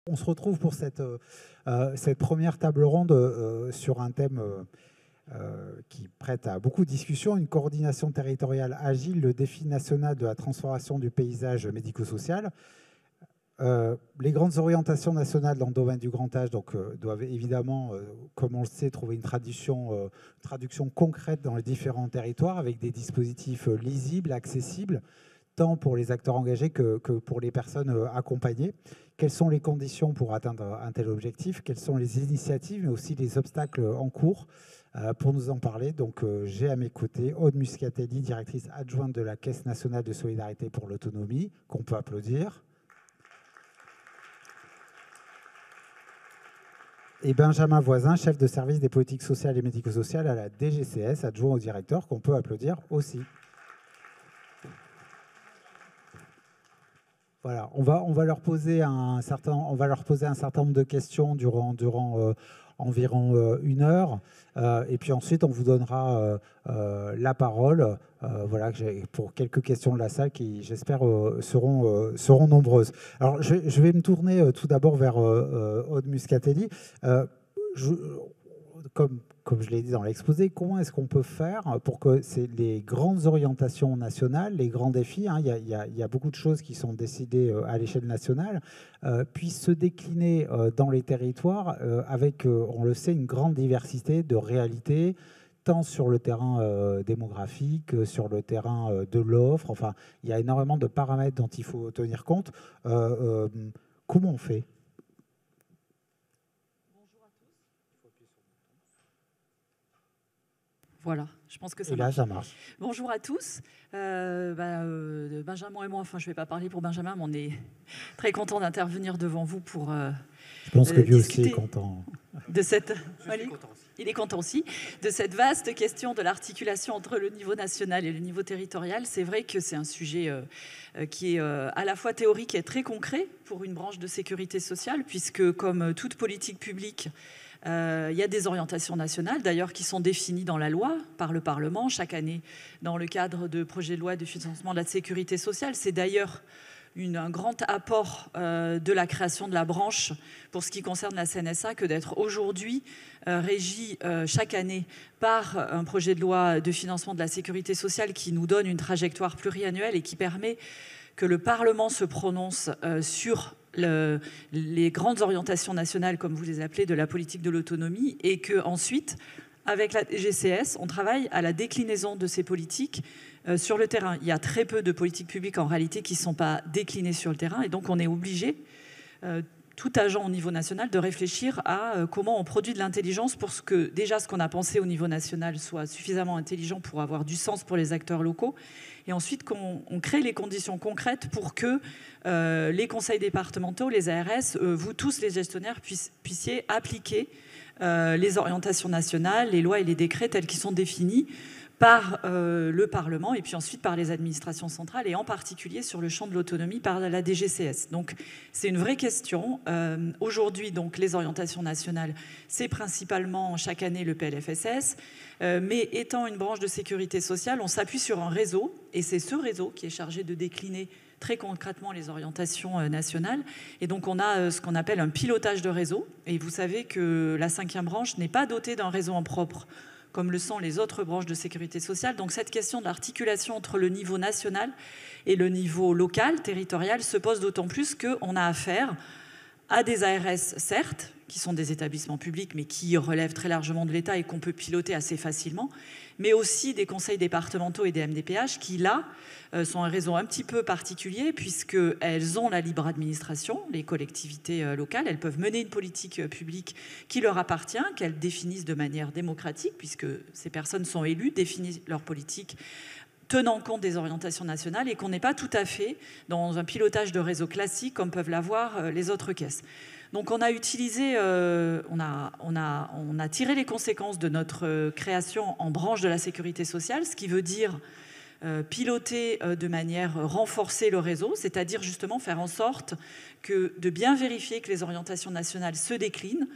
On se retrouve pour cette première table ronde sur un thème qui prête à beaucoup de discussions, une coordination territoriale agile, le défi national de la transformation du paysage médico-social. Les grandes orientations nationales dans le domaine du grand âge doivent évidemment, comme on le sait, trouver une traduction concrète dans les différents territoires avec des dispositifs lisibles, accessibles, tant pour les acteurs engagés que pour les personnes accompagnées. Quelles sont les conditions pour atteindre un tel objectif? Quelles sont les initiatives, mais aussi les obstacles en cours? Pour nous en parler, j'ai à mes côtés Aude Muscatelli, directrice adjointe de la Caisse nationale de solidarité pour l'autonomie, qu'on peut applaudir. Et Benjamin Voisin, chef de service des politiques sociales et médico-sociales à la DGCS, adjoint au directeur, qu'on peut applaudir aussi. Voilà, on va leur poser un certain nombre de questions durant environ 1 heure. Et puis ensuite, on vous donnera la parole pour quelques questions de la salle qui, j'espère, seront nombreuses. Alors, je vais me tourner tout d'abord vers Aude Muscatelli. Comme je l'ai dit dans l'exposé, comment est-ce qu'on peut faire pour que les grandes orientations nationales, les grands défis, il y a beaucoup de choses qui sont décidées à l'échelle nationale, puissent se décliner dans les territoires avec, on le sait, une grande diversité de réalités, tant sur le terrain démographique, sur le terrain de l'offre. Enfin, il y a énormément de paramètres dont il faut tenir compte. Comment on fait ? Voilà, je pense que ça marche. Et là, ça marche. Bonjour à tous. Benjamin et moi, je ne vais pas parler pour Benjamin, mais on est très content d'intervenir devant vous pour je pense que lui aussi est content. De cette... Il est content aussi. De cette vaste question de l'articulation entre le niveau national et le niveau territorial. C'est vrai que c'est un sujet qui est à la fois théorique et très concret pour une branche de sécurité sociale, puisque comme toute politique publique, il y a des orientations nationales, d'ailleurs, qui sont définies dans la loi par le Parlement chaque année dans le cadre de projets de loi de financement de la sécurité sociale. C'est d'ailleurs un grand apport de la création de la branche pour ce qui concerne la CNSA que d'être aujourd'hui régie chaque année par un projet de loi de financement de la sécurité sociale qui nous donne une trajectoire pluriannuelle et qui permet que le Parlement se prononce sur les grandes orientations nationales, comme vous les appelez, de la politique de l'autonomie, et qu'ensuite, avec la DGCS, on travaille à la déclinaison de ces politiques sur le terrain. Il y a très peu de politiques publiques, en réalité, qui ne sont pas déclinées sur le terrain, et donc on est obligé, tout agent au niveau national, de réfléchir à comment on produit de l'intelligence pour que, déjà, ce qu'on a pensé au niveau national soit suffisamment intelligent pour avoir du sens pour les acteurs locaux, et ensuite qu'on crée les conditions concrètes pour que les conseils départementaux, les ARS, vous tous les gestionnaires puissiez appliquer les orientations nationales, les lois et les décrets tels qu'ils sont définis par le Parlement et puis ensuite par les administrations centrales et en particulier sur le champ de l'autonomie par la DGCS. Donc c'est une vraie question. Aujourd'hui, donc, les orientations nationales, c'est principalement chaque année le PLFSS, mais étant une branche de sécurité sociale, on s'appuie sur un réseau et c'est ce réseau qui est chargé de décliner très concrètement les orientations nationales. Et donc on a ce qu'on appelle un pilotage de réseau. Et vous savez que la 5e branche n'est pas dotée d'un réseau en propre, comme le sont les autres branches de sécurité sociale. Donc cette question de l'articulation entre le niveau national et le niveau local, territorial, se pose d'autant plus qu'on a affaire à des ARS, certes, qui sont des établissements publics, mais qui relèvent très largement de l'État et qu'on peut piloter assez facilement, mais aussi des conseils départementaux et des MDPH qui, là, sont un réseau un petit peu particulier puisqu'elles ont la libre administration, les collectivités locales. Elles peuvent mener une politique publique qui leur appartient, qu'elles définissent de manière démocratique puisque ces personnes sont élues, définissent leur politique tenant compte des orientations nationales et qu'on n'est pas tout à fait dans un pilotage de réseau classique comme peuvent l'avoir les autres caisses. Donc on a utilisé, on a tiré les conséquences de notre création en branche de la sécurité sociale, ce qui veut dire piloter de manière renforcée le réseau, c'est-à-dire justement faire en sorte de bien vérifier que les orientations nationales se déclinent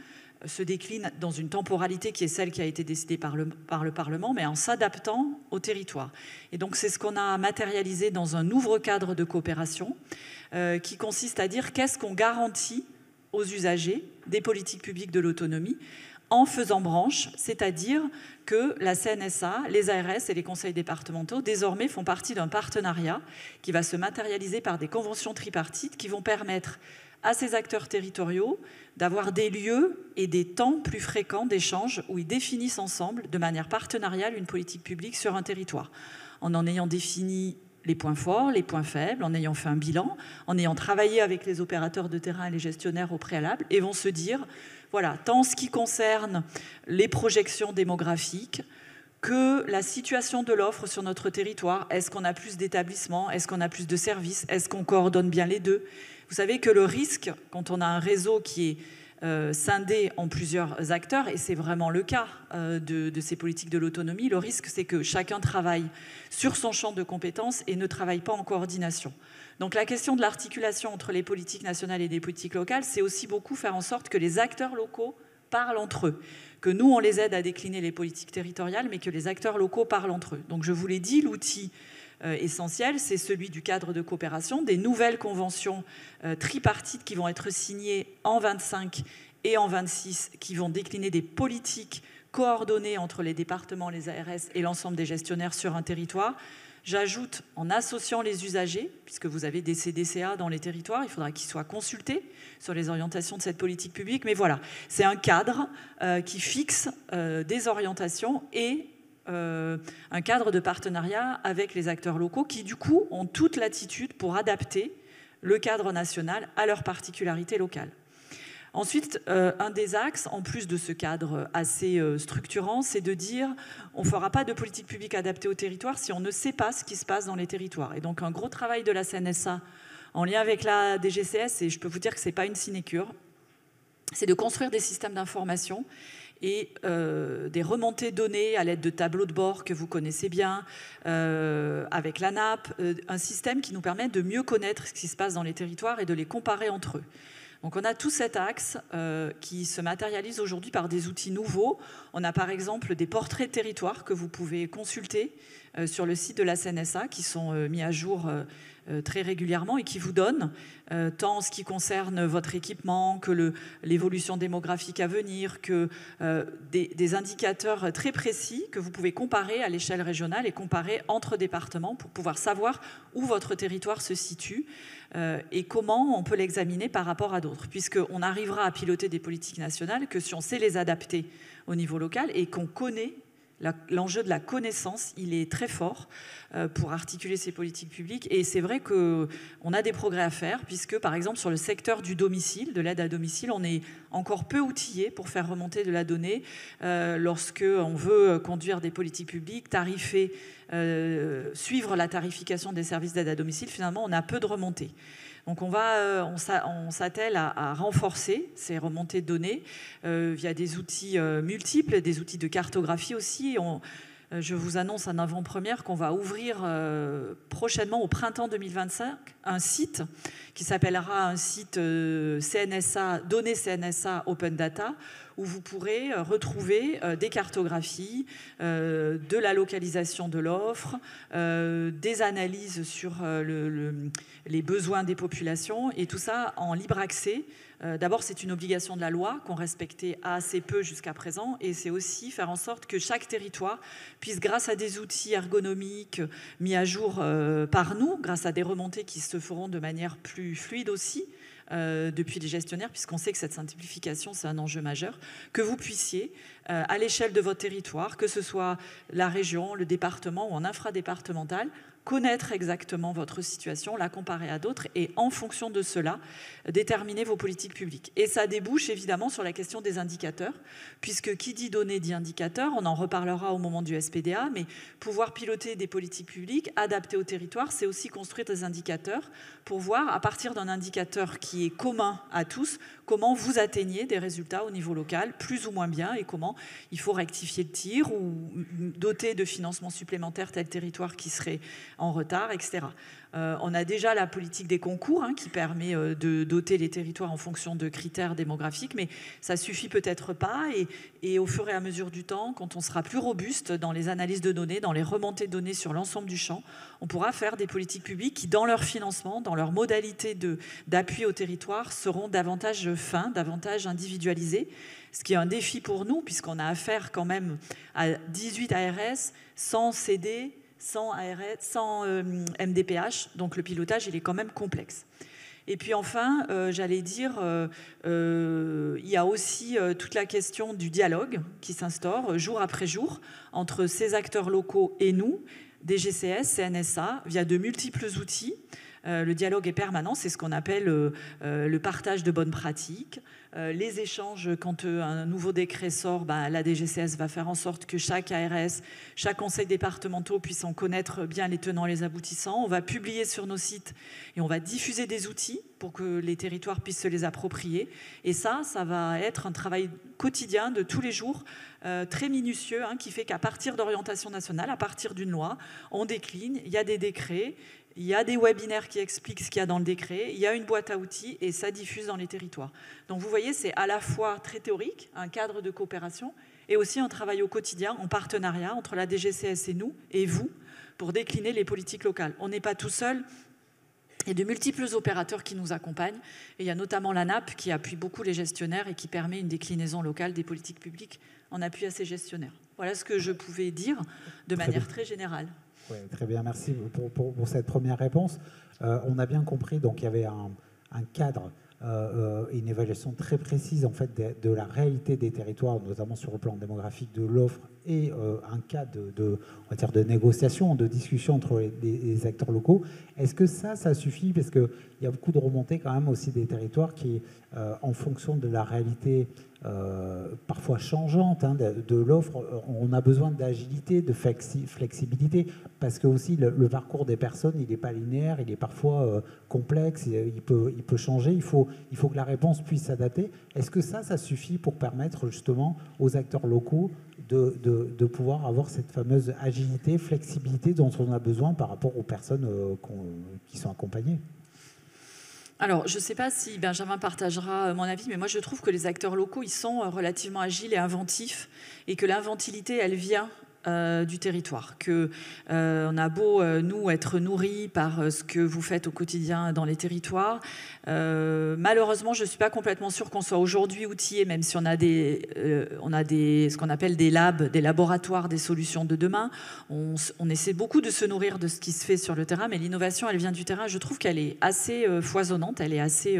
dans une temporalité qui est celle qui a été décidée par le Parlement, mais en s'adaptant au territoire. Et donc c'est ce qu'on a matérialisé dans un nouveau cadre de coopération qui consiste à dire qu'est-ce qu'on garantit aux usagers des politiques publiques de l'autonomie en faisant branche, c'est-à-dire que la CNSA, les ARS et les conseils départementaux, désormais font partie d'un partenariat qui va se matérialiser par des conventions tripartites qui vont permettre à ces acteurs territoriaux d'avoir des lieux et des temps plus fréquents d'échange où ils définissent ensemble, de manière partenariale, une politique publique sur un territoire, en ayant défini les points forts, les points faibles, en ayant fait un bilan, en ayant travaillé avec les opérateurs de terrain et les gestionnaires au préalable, et vont se dire, voilà, tant en ce qui concerne les projections démographiques que la situation de l'offre sur notre territoire, est-ce qu'on a plus d'établissements, est-ce qu'on a plus de services, est-ce qu'on coordonne bien les deux? Vous savez que le risque, quand on a un réseau qui est scindé en plusieurs acteurs, et c'est vraiment le cas de ces politiques de l'autonomie, le risque c'est que chacun travaille sur son champ de compétences et ne travaille pas en coordination. Donc la question de l'articulation entre les politiques nationales et les politiques locales, c'est aussi beaucoup faire en sorte que les acteurs locaux parlent entre eux, que nous on les aide à décliner les politiques territoriales, mais que les acteurs locaux parlent entre eux. Donc je vous l'ai dit, l'outil essentiel, c'est celui du cadre de coopération, des nouvelles conventions tripartites qui vont être signées en 25 et en 26, qui vont décliner des politiques coordonnées entre les départements, les ARS et l'ensemble des gestionnaires sur un territoire. J'ajoute, en associant les usagers, puisque vous avez des CDCA dans les territoires, il faudra qu'ils soient consultés sur les orientations de cette politique publique. Mais voilà, c'est un cadre qui fixe des orientations et un cadre de partenariat avec les acteurs locaux qui, du coup, ont toute latitude pour adapter le cadre national à leurs particularités locales. Ensuite, un des axes, en plus de ce cadre assez structurant, c'est de dire on ne fera pas de politique publique adaptée au territoire si on ne sait pas ce qui se passe dans les territoires. Et donc, un gros travail de la CNSA en lien avec la DGCS, et je peux vous dire que ce n'est pas une sinécure, c'est de construire des systèmes d'information et des remontées données à l'aide de tableaux de bord que vous connaissez bien, avec l'ANAP, un système qui nous permet de mieux connaître ce qui se passe dans les territoires et de les comparer entre eux. Donc on a tout cet axe qui se matérialise aujourd'hui par des outils nouveaux. On a par exemple des portraits de territoire que vous pouvez consulter sur le site de la CNSA qui sont mis à jour très régulièrement et qui vous donnent, tant en ce qui concerne votre équipement que l'évolution démographique à venir, que des indicateurs très précis que vous pouvez comparer à l'échelle régionale et comparer entre départements pour pouvoir savoir où votre territoire se situe et comment on peut l'examiner par rapport à d'autres, puisqu'on n'arrivera à piloter des politiques nationales que si on sait les adapter au niveau local et qu'on connaît. L'enjeu de la connaissance, il est très fort pour articuler ces politiques publiques. Et c'est vrai qu'on a des progrès à faire, puisque, par exemple, sur le secteur du domicile, de l'aide à domicile, on est encore peu outillé pour faire remonter de la donnée. Lorsqu'on veut conduire des politiques publiques, tarifer, suivre la tarification des services d'aide à domicile, finalement, on a peu de remontées. Donc on s'attelle à renforcer ces remontées de données via des outils multiples, des outils de cartographie aussi. Je vous annonce en avant-première qu'on va ouvrir prochainement au printemps 2025 un site qui s'appellera un site CNSA, données CNSA Open Data, où vous pourrez retrouver des cartographies, de la localisation de l'offre, des analyses sur les besoins des populations, et tout ça en libre accès. D'abord, c'est une obligation de la loi qu'on respectait assez peu jusqu'à présent, et c'est aussi faire en sorte que chaque territoire puisse, grâce à des outils ergonomiques mis à jour par nous, grâce à des remontées qui se feront de manière plus fluide aussi, depuis les gestionnaires, puisqu'on sait que cette simplification, c'est un enjeu majeur, que vous puissiez, à l'échelle de votre territoire, que ce soit la région, le département ou en infradépartemental, connaître exactement votre situation, la comparer à d'autres et en fonction de cela, déterminer vos politiques publiques. Et ça débouche évidemment sur la question des indicateurs, puisque qui dit données dit indicateurs, on en reparlera au moment du SPDA, mais pouvoir piloter des politiques publiques adaptées au territoire, c'est aussi construire des indicateurs pour voir, à partir d'un indicateur qui est commun à tous, comment vous atteignez des résultats au niveau local, plus ou moins bien, et comment moment, il faut rectifier le tir ou doter de financements supplémentaires tel territoire qui serait en retard, etc. On a déjà la politique des concours qui permet de doter les territoires en fonction de critères démographiques, mais ça suffit peut-être pas. Et au fur et à mesure du temps, quand on sera plus robuste dans les analyses de données, dans les remontées de données sur l'ensemble du champ, on pourra faire des politiques publiques qui, dans leur financement, dans leur modalité d'appui au territoire, seront davantage fins, davantage individualisées. Ce qui est un défi pour nous, puisqu'on a affaire quand même à 18 ARS, sans CD, sans MDPH, donc le pilotage, il est quand même complexe. Et puis enfin, j'allais dire, il y a aussi toute la question du dialogue qui s'instaure jour après jour entre ces acteurs locaux et nous, DGCS, CNSA, via de multiples outils. Le dialogue est permanent, c'est ce qu'on appelle le partage de bonnes pratiques. Les échanges, quand un nouveau décret sort, la DGCS va faire en sorte que chaque ARS, chaque conseil départemental puisse en connaître bien les tenants et les aboutissants. On va publier sur nos sites et on va diffuser des outils pour que les territoires puissent se les approprier. Et ça va être un travail quotidien de tous les jours, très minutieux, qui fait qu'à partir d'orientation nationale, à partir d'une loi, on décline, il y a des décrets, il y a des webinaires qui expliquent ce qu'il y a dans le décret, il y a une boîte à outils et ça diffuse dans les territoires. Donc vous voyez, c'est à la fois très théorique, un cadre de coopération, et aussi un travail au quotidien en partenariat entre la DGCS et nous, et vous, pour décliner les politiques locales. On n'est pas tout seul, il y a de multiples opérateurs qui nous accompagnent, et il y a notamment l'ANAP qui appuie beaucoup les gestionnaires et qui permet une déclinaison locale des politiques publiques en appui à ces gestionnaires. Voilà ce que je pouvais dire de manière très générale. Oui, très bien, merci pour cette première réponse. On a bien compris, donc il y avait un cadre, une évaluation très précise en fait de la réalité des territoires, notamment sur le plan démographique de l'offre, et un cas on va dire de négociation, de discussion entre les acteurs locaux. Est-ce que ça suffit? Parce qu'il y a beaucoup de remontées quand même aussi des territoires qui, en fonction de la réalité parfois changeante de l'offre, on a besoin d'agilité, de flexibilité, parce que aussi le parcours des personnes, il n'est pas linéaire, il est parfois complexe, il peut changer, il faut que la réponse puisse s'adapter. Est-ce que ça suffit pour permettre justement aux acteurs locaux de pouvoir avoir cette fameuse agilité, flexibilité dont on a besoin par rapport aux personnes qui sont accompagnées? Alors, je ne sais pas si Benjamin partagera mon avis, mais moi je trouve que les acteurs locaux, ils sont relativement agiles et inventifs, et que l'inventivité, elle vient du territoire. On a beau, nous, être nourris par ce que vous faites au quotidien dans les territoires. Malheureusement, je ne suis pas complètement sûre qu'on soit aujourd'hui outillés, même si on a ce qu'on appelle des labs, des laboratoires, des solutions de demain. On essaie beaucoup de se nourrir de ce qui se fait sur le terrain, mais l'innovation, elle vient du terrain. Je trouve qu'elle est assez foisonnante, elle est assez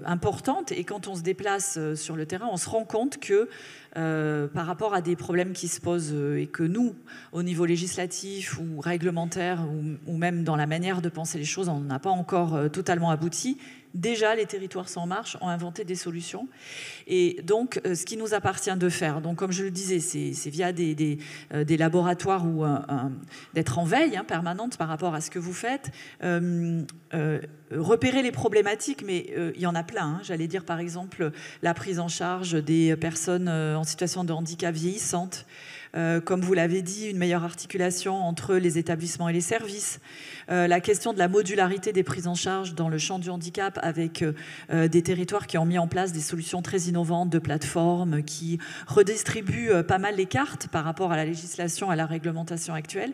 importante, et quand on se déplace sur le terrain, on se rend compte que par rapport à des problèmes qui se posent et que nous, au niveau législatif ou réglementaire ou même dans la manière de penser les choses, on n'a pas encore totalement abouti. Déjà, les territoires sans marche ont inventé des solutions. Et donc, ce qui nous appartient de faire, donc, comme je le disais, c'est via des laboratoires ou d'être en veille permanente par rapport à ce que vous faites, repérer les problématiques, mais il y en a plein. J'allais dire, par exemple, la prise en charge des personnes en situation de handicap vieillissantes. Comme vous l'avez dit, une meilleure articulation entre les établissements et les services. La question de la modularité des prises en charge dans le champ du handicap, avec des territoires qui ont mis en place des solutions très innovantes de plateformes qui redistribuent pas mal les cartes par rapport à la législation, à la réglementation actuelle.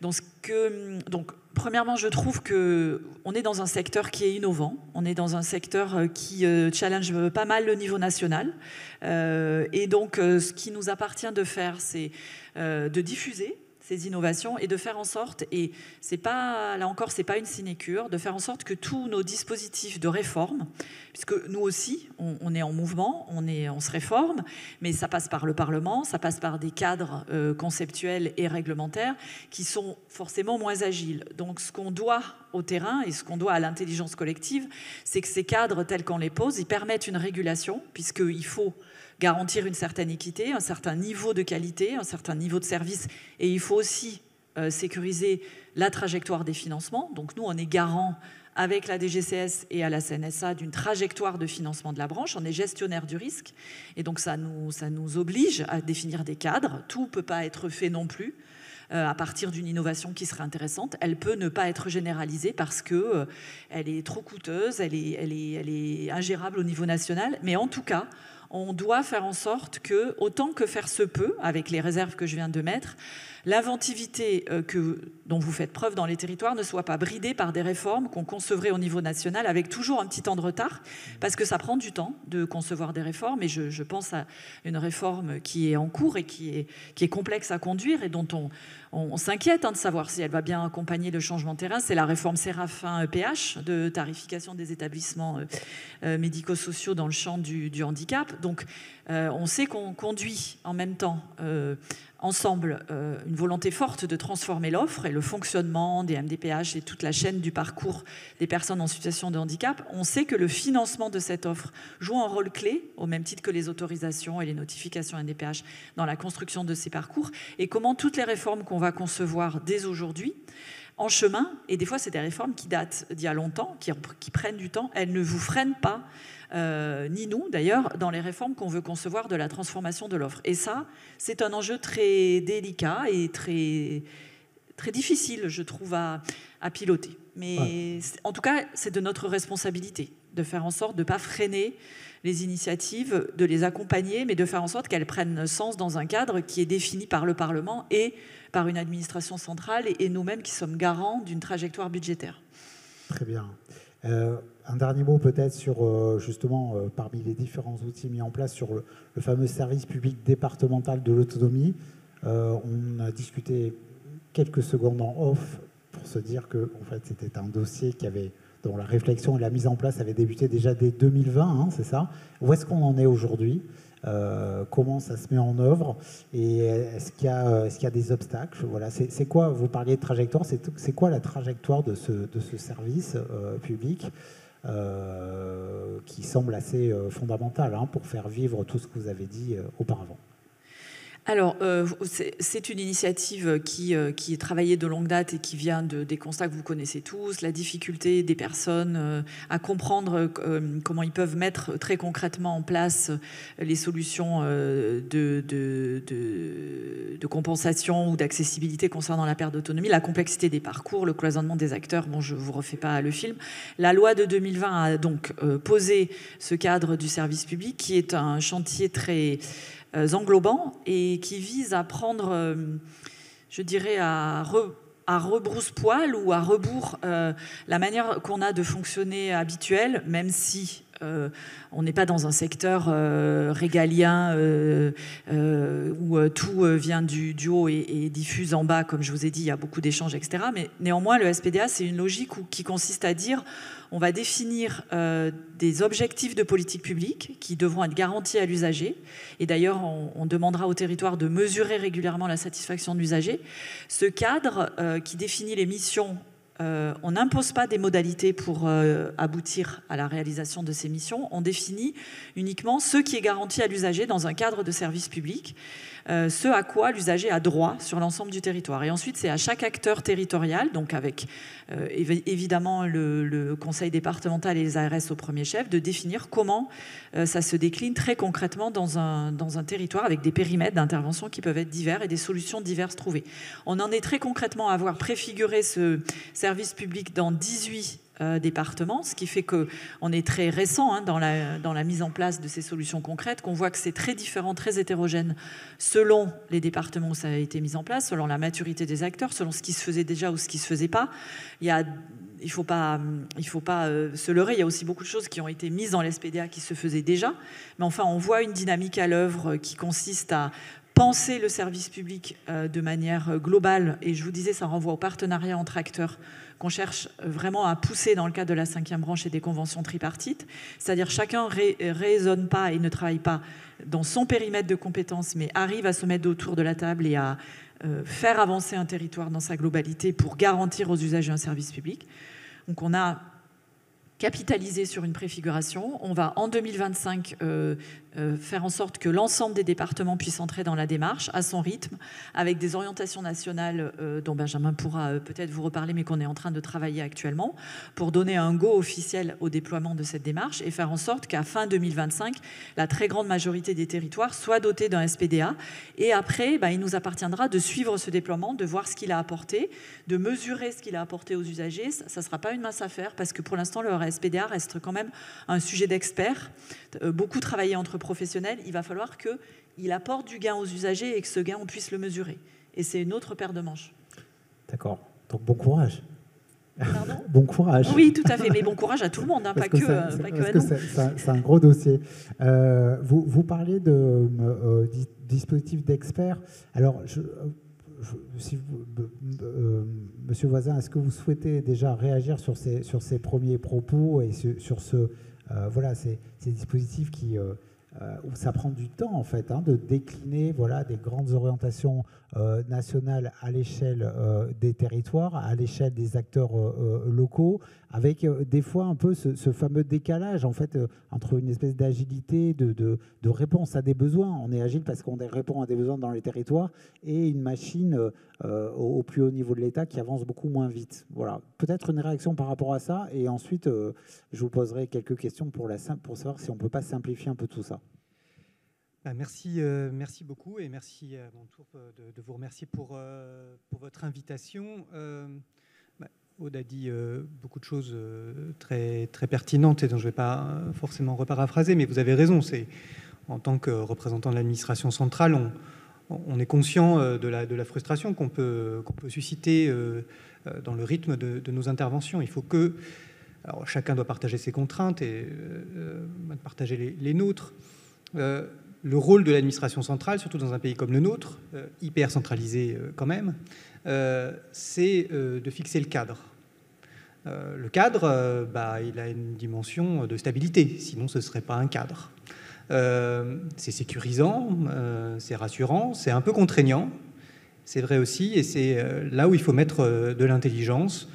Donc, premièrement, je trouve qu'on est dans un secteur qui est innovant. On est dans un secteur qui challenge pas mal le niveau national. Et donc, ce qui nous appartient de faire, c'est de diffuser ces innovations et de faire en sorte, et c'est pas, là encore, c'est pas une sinécure, de faire en sorte que tous nos dispositifs de réforme, puisque nous aussi, on est en mouvement, on se réforme, mais ça passe par le Parlement, ça passe par des cadres conceptuels et réglementaires qui sont forcément moins agiles. Donc ce qu'on doit au terrain et ce qu'on doit à l'intelligence collective, c'est que ces cadres tels qu'on les pose, ils permettent une régulation, puisqu'il faut garantir une certaine équité, un certain niveau de qualité, un certain niveau de service, et il faut aussi sécuriser la trajectoire des financements. Donc nous, on est garant avec la DGCS et à la CNSA d'une trajectoire de financement de la branche. On est gestionnaire du risque et donc ça nous oblige à définir des cadres. Tout ne peut pas être fait non plus. À partir d'une innovation qui serait intéressante, elle peut ne pas être généralisée parce qu'elle est trop coûteuse, elle est ingérable au niveau national. Mais en tout cas, on doit faire en sorte que, autant que faire se peut, avec les réserves que je viens de mettre, l'inventivité dont vous faites preuve dans les territoires ne soit pas bridée par des réformes qu'on concevrait au niveau national avec toujours un petit temps de retard, parce que ça prend du temps de concevoir des réformes, et je pense à une réforme qui est en cours et qui est complexe à conduire et dont on s'inquiète de savoir si elle va bien accompagner le changement de terrain. C'est la réforme Séraphin-PH de tarification des établissements médico-sociaux dans le champ du handicap. Donc on sait qu'on conduit en même temps ensemble une volonté forte de transformer l'offre et le fonctionnement des MDPH et toute la chaîne du parcours des personnes en situation de handicap. On sait que le financement de cette offre joue un rôle clé, au même titre que les autorisations et les notifications MDPH, dans la construction de ces parcours, et comment toutes les réformes qu'on va concevoir dès aujourd'hui, en chemin, et des fois c'est des réformes qui datent d'il y a longtemps, qui prennent du temps, elles ne vous freinent pas, ni nous d'ailleurs, dans les réformes qu'on veut concevoir de la transformation de l'offre. Et ça, c'est un enjeu très délicat et très, très difficile, je trouve, à piloter. Mais en tout cas, c'est de notre responsabilité de faire en sorte de ne pas freiner les initiatives, de les accompagner, mais de faire en sorte qu'elles prennent sens dans un cadre qui est défini par le Parlement et par une administration centrale et nous-mêmes qui sommes garants d'une trajectoire budgétaire. Très bien. Un dernier mot peut-être sur, justement, parmi les différents outils mis en place, sur le fameux service public départemental de l'autonomie. On a discuté quelques secondes en off pour se dire que en fait, c'était un dossier dont la réflexion et la mise en place avaient débuté déjà dès 2020, hein, c'est ça. Où est-ce qu'on en est aujourd'hui ? Comment ça se met en œuvre et est-ce qu'il y a des obstacles? Voilà, c'est quoi, vous parliez de trajectoire, c'est quoi la trajectoire de ce service public qui semble assez fondamental hein, pour faire vivre tout ce que vous avez dit auparavant? Alors, c'est une initiative qui est travaillée de longue date et qui vient des constats que vous connaissez tous, la difficulté des personnes à comprendre comment ils peuvent mettre très concrètement en place les solutions de compensation ou d'accessibilité concernant la perte d'autonomie, la complexité des parcours, le cloisonnement des acteurs. Bon, je ne vous refais pas le film. La loi de 2020 a donc posé ce cadre du service public qui est un chantier très englobant et qui vise à prendre, je dirais, à rebrousse-poil ou à rebours la manière qu'on a de fonctionner habituelle, même si on n'est pas dans un secteur régalien où tout vient du haut et diffuse en bas, comme je vous ai dit, il y a beaucoup d'échanges, etc. Mais néanmoins, le SPDA, c'est une logique qui consiste à dire on va définir des objectifs de politique publique qui devront être garantis à l'usager. Et d'ailleurs, on demandera au territoire de mesurer régulièrement la satisfaction de l'usager. Ce cadre qui définit les missions, on n'impose pas des modalités pour aboutir à la réalisation de ces missions. On définit uniquement ce qui est garanti à l'usager dans un cadre de service public, ce à quoi l'usager a droit sur l'ensemble du territoire. Et ensuite, c'est à chaque acteur territorial, donc avec évidemment le conseil départemental et les ARS au premier chef, de définir comment ça se décline très concrètement dans un territoire avec des périmètres d'intervention qui peuvent être divers et des solutions diverses trouvées. On en est très concrètement à avoir préfiguré ce service public dans 18 départements, ce qui fait qu'on est très récent hein, dans la mise en place de ces solutions concrètes, qu'on voit que c'est très différent, très hétérogène selon les départements où ça a été mis en place, selon la maturité des acteurs, selon ce qui se faisait déjà ou ce qui ne se faisait pas. Il ne faut pas se leurrer, il y a aussi beaucoup de choses qui ont été mises dans l'SPDA qui se faisaient déjà, mais enfin on voit une dynamique à l'œuvre qui consiste à penser le service public de manière globale, et je vous disais, ça renvoie au partenariat entre acteurs qu'on cherche vraiment à pousser dans le cadre de la 5e branche et des conventions tripartites, c'est-à-dire chacun ne raisonne pas et ne travaille pas dans son périmètre de compétences, mais arrive à se mettre autour de la table et à faire avancer un territoire dans sa globalité pour garantir aux usagers un service public. Donc on a capitalisé sur une préfiguration. On va en 2025 faire en sorte que l'ensemble des départements puissent entrer dans la démarche à son rythme, avec des orientations nationales dont Benjamin pourra peut-être vous reparler, mais qu'on est en train de travailler actuellement, pour donner un go officiel au déploiement de cette démarche et faire en sorte qu'à fin 2025, la très grande majorité des territoires soient dotés d'un SPDA. Et après, il nous appartiendra de suivre ce déploiement, de voir ce qu'il a apporté, de mesurer ce qu'il a apporté aux usagers. Ça ne sera pas une mince affaire, parce que pour l'instant, le SPDA reste quand même un sujet d'experts. Beaucoup travaillé entre professionnels, il va falloir qu'il apporte du gain aux usagers et que ce gain, on puisse le mesurer. Et c'est une autre paire de manches. D'accord. Donc, bon courage. Pardon ? Bon courage. Oui, tout à fait. Mais bon courage à tout le monde, pas que à nous. C'est un gros dossier. Vous parlez de dispositifs d'experts. Alors, Monsieur Voisin, est-ce que vous souhaitez déjà réagir sur ces premiers propos et sur ces dispositifs où ça prend du temps en fait de décliner des grandes orientations nationales à l'échelle des territoires, à l'échelle des acteurs locaux, avec des fois un peu ce fameux décalage en fait entre une espèce d'agilité, de réponse à des besoins. On est agile parce qu'on répond à des besoins dans les territoires, et une machine au plus haut niveau de l'État qui avance beaucoup moins vite. Voilà. Peut-être une réaction par rapport à ça, et ensuite je vous poserai quelques questions pour savoir si on ne peut pas simplifier un peu tout ça. Merci beaucoup, et merci à mon tour de vous remercier pour votre invitation. Aude a dit beaucoup de choses très, très pertinentes et dont je ne vais pas forcément reparaphraser, mais vous avez raison. En tant que représentant de l'administration centrale, on est conscient de la frustration qu'on peut susciter dans le rythme de nos interventions. Il faut que... Alors, chacun doit partager ses contraintes et partager les nôtres. Le rôle de l'administration centrale, surtout dans un pays comme le nôtre, hyper centralisé quand même, c'est de fixer le cadre. Le cadre, il a une dimension de stabilité, sinon ce ne serait pas un cadre. C'est sécurisant, c'est rassurant, c'est un peu contraignant, c'est vrai aussi, et c'est là où il faut mettre de l'intelligence,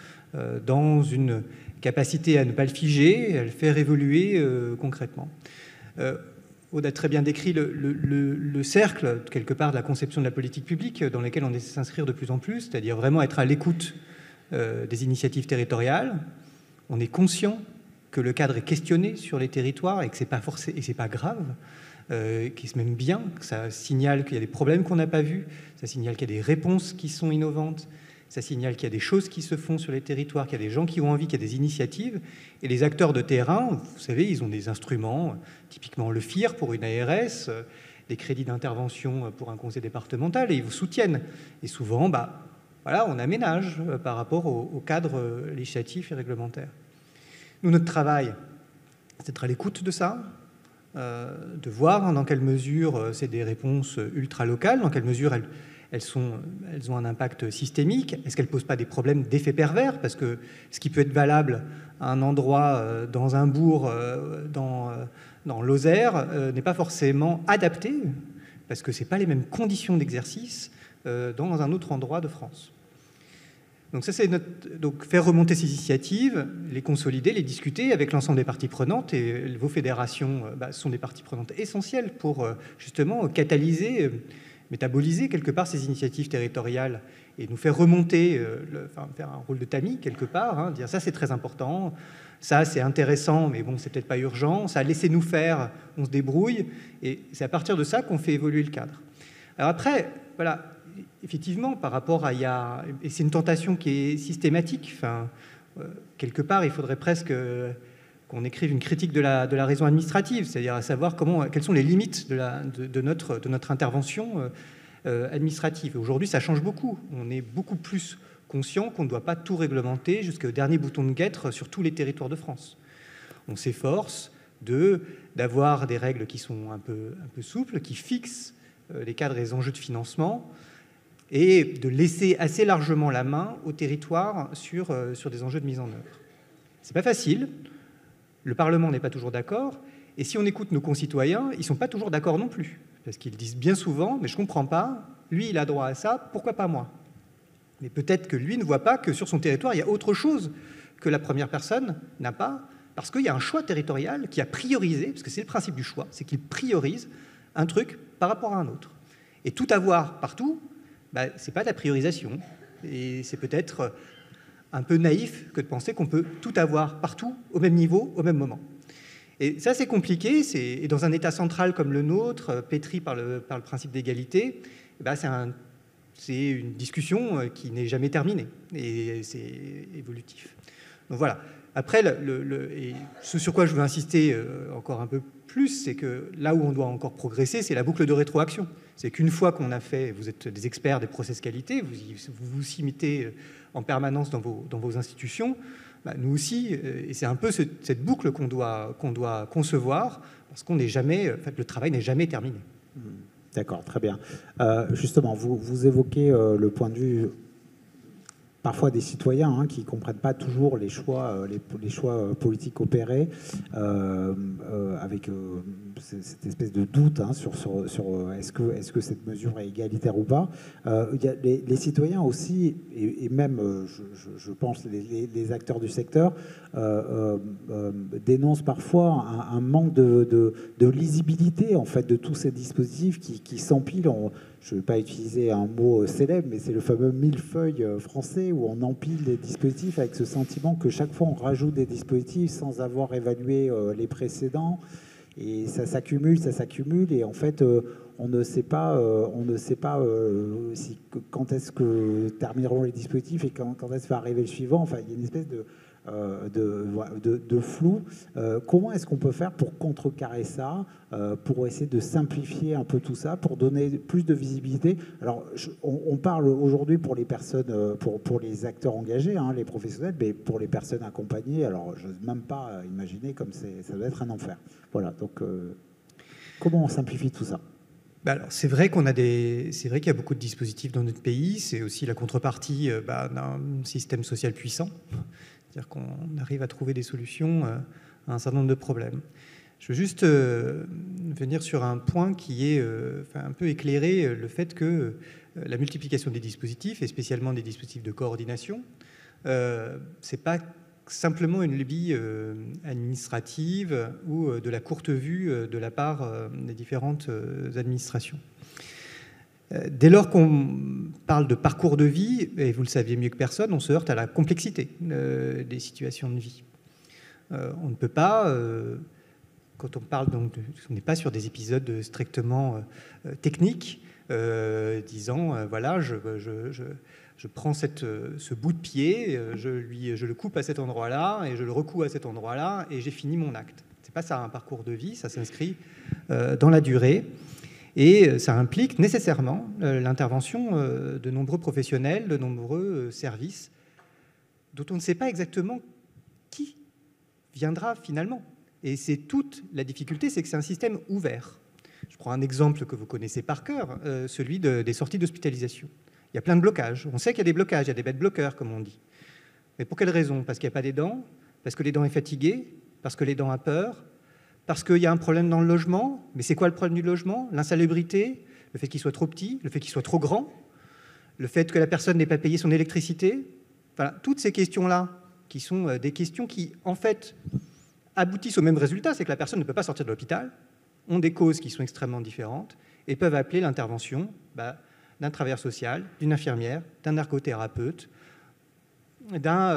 dans une capacité à ne pas le figer, à le faire évoluer concrètement. Aude a très bien décrit le cercle, quelque part, de la conception de la politique publique dans lequel on essaie de s'inscrire de plus en plus, c'est-à-dire vraiment être à l'écoute des initiatives territoriales. On est conscient que le cadre est questionné sur les territoires et que ce n'est pas forcé, et c'est pas grave, qui se même bien, que ça signale qu'il y a des problèmes qu'on n'a pas vus, ça signale qu'il y a des réponses qui sont innovantes, ça signale qu'il y a des choses qui se font sur les territoires, qu'il y a des gens qui ont envie, qu'il y a des initiatives. Et les acteurs de terrain, vous savez, ils ont des instruments, typiquement le FIR pour une ARS, des crédits d'intervention pour un conseil départemental, et ils vous soutiennent. Et souvent, on aménage par rapport au cadre législatif et réglementaire. Nous, notre travail, c'est d'être à l'écoute de ça, de voir dans quelle mesure c'est des réponses ultra-locales, dans quelle mesure elles ont un impact systémique. Est-ce qu'elles ne posent pas des problèmes d'effet pervers? Parce que ce qui peut être valable à un endroit, dans un bourg, dans Lozère, n'est pas forcément adapté, parce que ce n'est pas les mêmes conditions d'exercice dans un autre endroit de France. Donc ça, c'est donc faire remonter ces initiatives, les consolider, les discuter avec l'ensemble des parties prenantes, et vos fédérations sont des parties prenantes essentielles pour justement catalyser, métaboliser quelque part ces initiatives territoriales et nous faire remonter, faire un rôle de tamis quelque part, dire ça c'est très important, ça c'est intéressant, mais bon c'est peut-être pas urgent, ça laissez-nous faire, on se débrouille, et c'est à partir de ça qu'on fait évoluer le cadre. Alors après, voilà, effectivement, par rapport à et c'est une tentation qui est systématique, quelque part il faudrait presque qu'on écrive une critique de la raison administrative, c'est-à-dire à savoir quelles sont les limites de notre intervention administrative. Aujourd'hui, ça change beaucoup. On est beaucoup plus conscient qu'on ne doit pas tout réglementer jusqu'au dernier bouton de guêtre sur tous les territoires de France. On s'efforce d'avoir des règles qui sont un peu souples, qui fixent les cadres et les enjeux de financement, et de laisser assez largement la main aux territoires sur des enjeux de mise en œuvre. C'est pas facile. Le Parlement n'est pas toujours d'accord, et si on écoute nos concitoyens, ils ne sont pas toujours d'accord non plus, parce qu'ils disent bien souvent « mais je ne comprends pas, lui il a droit à ça, pourquoi pas moi ?» Mais peut-être que lui ne voit pas que sur son territoire, il y a autre chose que la première personne n'a pas, parce qu'il y a un choix territorial qui a priorisé, parce que c'est le principe du choix, c'est qu'il priorise un truc par rapport à un autre. Et tout avoir partout, ce n'est pas de la priorisation. Et c'est peut-être un peu naïf que de penser qu'on peut tout avoir partout, au même niveau, au même moment. Et ça, c'est compliqué. Et dans un État central comme le nôtre, pétri par le principe d'égalité, c'est une discussion qui n'est jamais terminée. Et c'est évolutif. Donc voilà. Après, et ce sur quoi je veux insister encore un peu plus, c'est que là où on doit encore progresser, c'est la boucle de rétroaction. C'est qu'une fois qu'on a fait, vous êtes des experts des process qualité, vous y mettez en permanence dans vos institutions, nous aussi, et c'est un peu cette boucle qu'on doit concevoir, parce qu'on n'est jamais, en fait, le travail n'est jamais terminé. D'accord, très bien. Justement, vous évoquez le point de vue parfois des citoyens qui ne comprennent pas toujours les choix politiques opérés, avec cette espèce de doute sur est-ce que cette mesure est égalitaire ou pas. Il y a les citoyens aussi, et même, je pense, les acteurs du secteur, dénoncent parfois un manque de lisibilité en fait, de tous ces dispositifs qui s'empilent. Je ne vais pas utiliser un mot célèbre, mais c'est le fameux millefeuille français où on empile les dispositifs avec ce sentiment que chaque fois on rajoute des dispositifs sans avoir évalué les précédents. Et ça s'accumule, et en fait, on ne sait pas quand est-ce que termineront les dispositifs et quand est-ce que va arriver le suivant. Enfin, il y a une espèce de flou. Comment est-ce qu'on peut faire pour contrecarrer ça, pour essayer de simplifier un peu tout ça, pour donner plus de visibilité? Alors, on parle aujourd'hui pour les personnes, pour les acteurs engagés, les professionnels, mais pour les personnes accompagnées, alors je n'ose même pas imaginer comme ça doit être un enfer. Voilà, donc comment on simplifie tout ça? Alors, c'est vrai qu'il y a beaucoup de dispositifs dans notre pays. C'est aussi la contrepartie d'un système social puissant. C'est-à-dire qu'on arrive à trouver des solutions à un certain nombre de problèmes. Je veux juste venir sur un point qui est un peu éclairer le fait que la multiplication des dispositifs, et spécialement des dispositifs de coordination, c'est pas simplement une lubie administrative ou de la courte vue de la part des différentes administrations. Dès lors qu'on parle de parcours de vie, et vous le saviez mieux que personne, on se heurte à la complexité des situations de vie. On ne peut pas, quand on parle, donc, on n'est pas sur des épisodes strictement techniques, disant, voilà, je prends ce bout de pied, je le coupe à cet endroit-là, et je le recoue à cet endroit-là, et j'ai fini mon acte. C'est pas ça un parcours de vie, ça s'inscrit dans la durée. Et ça implique nécessairement l'intervention de nombreux professionnels, de nombreux services, dont on ne sait pas exactement qui viendra finalement. Et c'est toute la difficulté, c'est que c'est un système ouvert. Je prends un exemple que vous connaissez par cœur, celui des sorties d'hospitalisation. Il y a plein de blocages. On sait qu'il y a des blocages, il y a des bêtes bloqueurs, comme on dit. Mais pour quelle raison? Parce qu'il n'y a pas d'aidant, parce que l'aidant est fatigué, parce que l'aidant a peur, parce qu'il y a un problème dans le logement. Mais c'est quoi le problème du logement? L'insalubrité, le fait qu'il soit trop petit, le fait qu'il soit trop grand, le fait que la personne n'ait pas payé son électricité. Enfin, toutes ces questions-là, qui sont des questions qui, en fait, aboutissent au même résultat, c'est que la personne ne peut pas sortir de l'hôpital, ont des causes qui sont extrêmement différentes et peuvent appeler l'intervention d'un travailleur social, d'une infirmière, d'un ergothérapeute, d'un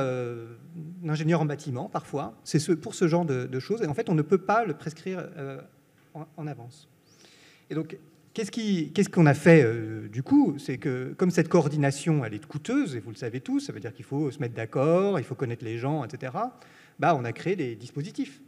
ingénieur en bâtiment, parfois. C'est pour ce genre de choses. Et en fait, on ne peut pas le prescrire en avance. Et donc, qu'est-ce qu'on a fait du coup? C'est que, comme cette coordination, elle est coûteuse, et vous le savez tous, ça veut dire qu'il faut se mettre d'accord, il faut connaître les gens, etc. On a créé des dispositifs.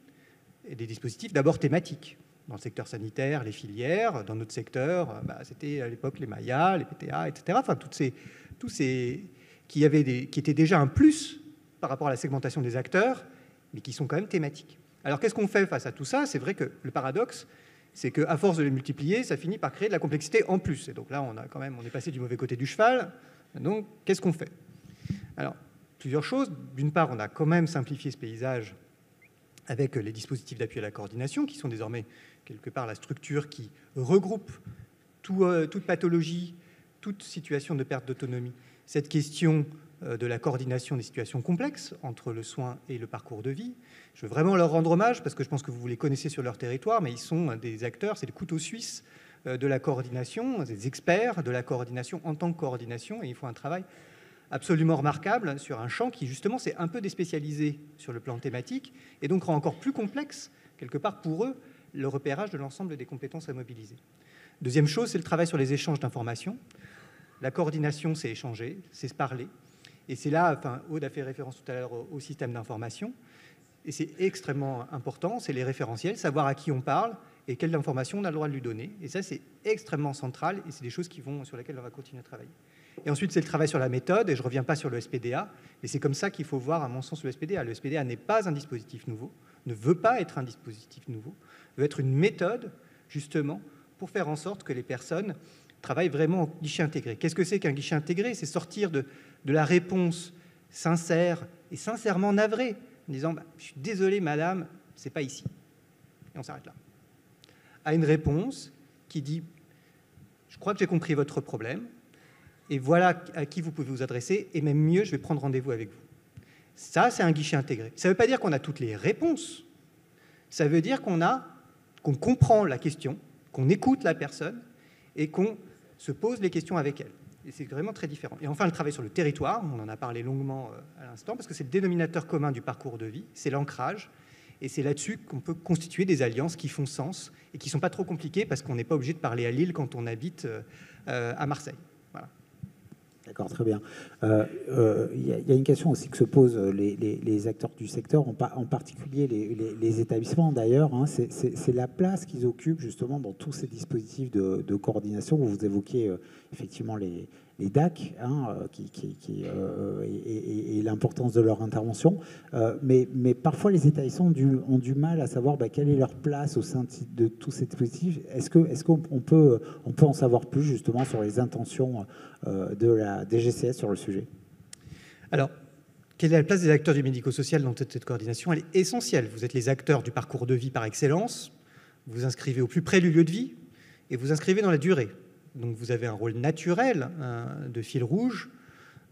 Et des dispositifs d'abord thématiques. Dans le secteur sanitaire, les filières. Dans notre secteur, c'était à l'époque les MAIA, les PTA, etc. Enfin, tous ces qui étaient déjà un plus par rapport à la segmentation des acteurs, mais qui sont quand même thématiques. Alors, qu'est-ce qu'on fait face à tout ça? C'est vrai que le paradoxe, c'est qu'à force de les multiplier, ça finit par créer de la complexité en plus. Et donc là, on est passé du mauvais côté du cheval. Donc, qu'est-ce qu'on fait? Alors, plusieurs choses. D'une part, on a quand même simplifié ce paysage avec les dispositifs d'appui à la coordination, qui sont désormais, quelque part, la structure qui regroupe toute pathologie, toute situation de perte d'autonomie. Cette question de la coordination des situations complexes entre le soin et le parcours de vie. Je veux vraiment leur rendre hommage parce que je pense que vous les connaissez sur leur territoire, mais ils sont des acteurs, c'est les couteaux suisses de la coordination, des experts de la coordination en tant que coordination, et ils font un travail absolument remarquable sur un champ qui justement s'est un peu déspécialisé sur le plan thématique et donc rend encore plus complexe, quelque part pour eux, le repérage de l'ensemble des compétences à mobiliser. Deuxième chose, c'est le travail sur les échanges d'informations. La coordination, c'est échanger, c'est se parler. Et c'est là, Aude a fait référence tout à l'heure au système d'information, et c'est extrêmement important, c'est les référentiels, savoir à qui on parle et quelle information on a le droit de lui donner. Et ça, c'est extrêmement central, et c'est des choses sur lesquelles on va continuer à travailler. Et ensuite, c'est le travail sur la méthode, et je ne reviens pas sur le SPDA, et c'est comme ça qu'il faut voir, à mon sens, le SPDA. Le SPDA n'est pas un dispositif nouveau, ne veut pas être un dispositif nouveau, veut être une méthode, justement, pour faire en sorte que les personnes travaillent vraiment en guichet intégré. Qu'est-ce que c'est qu'un guichet intégré? C'est sortir de la réponse sincère et sincèrement navrée, en disant « je suis désolé, madame, c'est pas ici ». Et on s'arrête là. À une réponse qui dit « je crois que j'ai compris votre problème, et voilà à qui vous pouvez vous adresser, et même mieux, je vais prendre rendez-vous avec vous ». Ça, c'est un guichet intégré. Ça ne veut pas dire qu'on a toutes les réponses. Ça veut dire qu'on comprend la question, qu'on écoute la personne, et qu'on se pose les questions avec elle. Et c'est vraiment très différent. Et enfin, le travail sur le territoire, on en a parlé longuement à l'instant, parce que c'est le dénominateur commun du parcours de vie, c'est l'ancrage, et c'est là-dessus qu'on peut constituer des alliances qui font sens et qui ne sont pas trop compliquées, parce qu'on n'est pas obligé de parler à Lille quand on habite à Marseille. Voilà. D'accord, très bien. Il y a une question aussi que se posent les acteurs du secteur, en particulier les établissements d'ailleurs, hein, c'est la place qu'ils occupent justement dans tous ces dispositifs de coordination. Vous évoquiez effectivement les DAC, hein, et l'importance de leur intervention, mais parfois les établissements ont du mal à savoir quelle est leur place au sein de tous ces dispositifs. Est-ce qu'on peut en savoir plus justement sur les intentions de la DGCS sur le sujet? Alors, quelle est la place des acteurs du médico-social dans cette coordination? Elle est essentielle. Vous êtes les acteurs du parcours de vie par excellence, vous vous inscrivez au plus près du lieu de vie et vous inscrivez dans la durée. Donc vous avez un rôle naturel de fil rouge,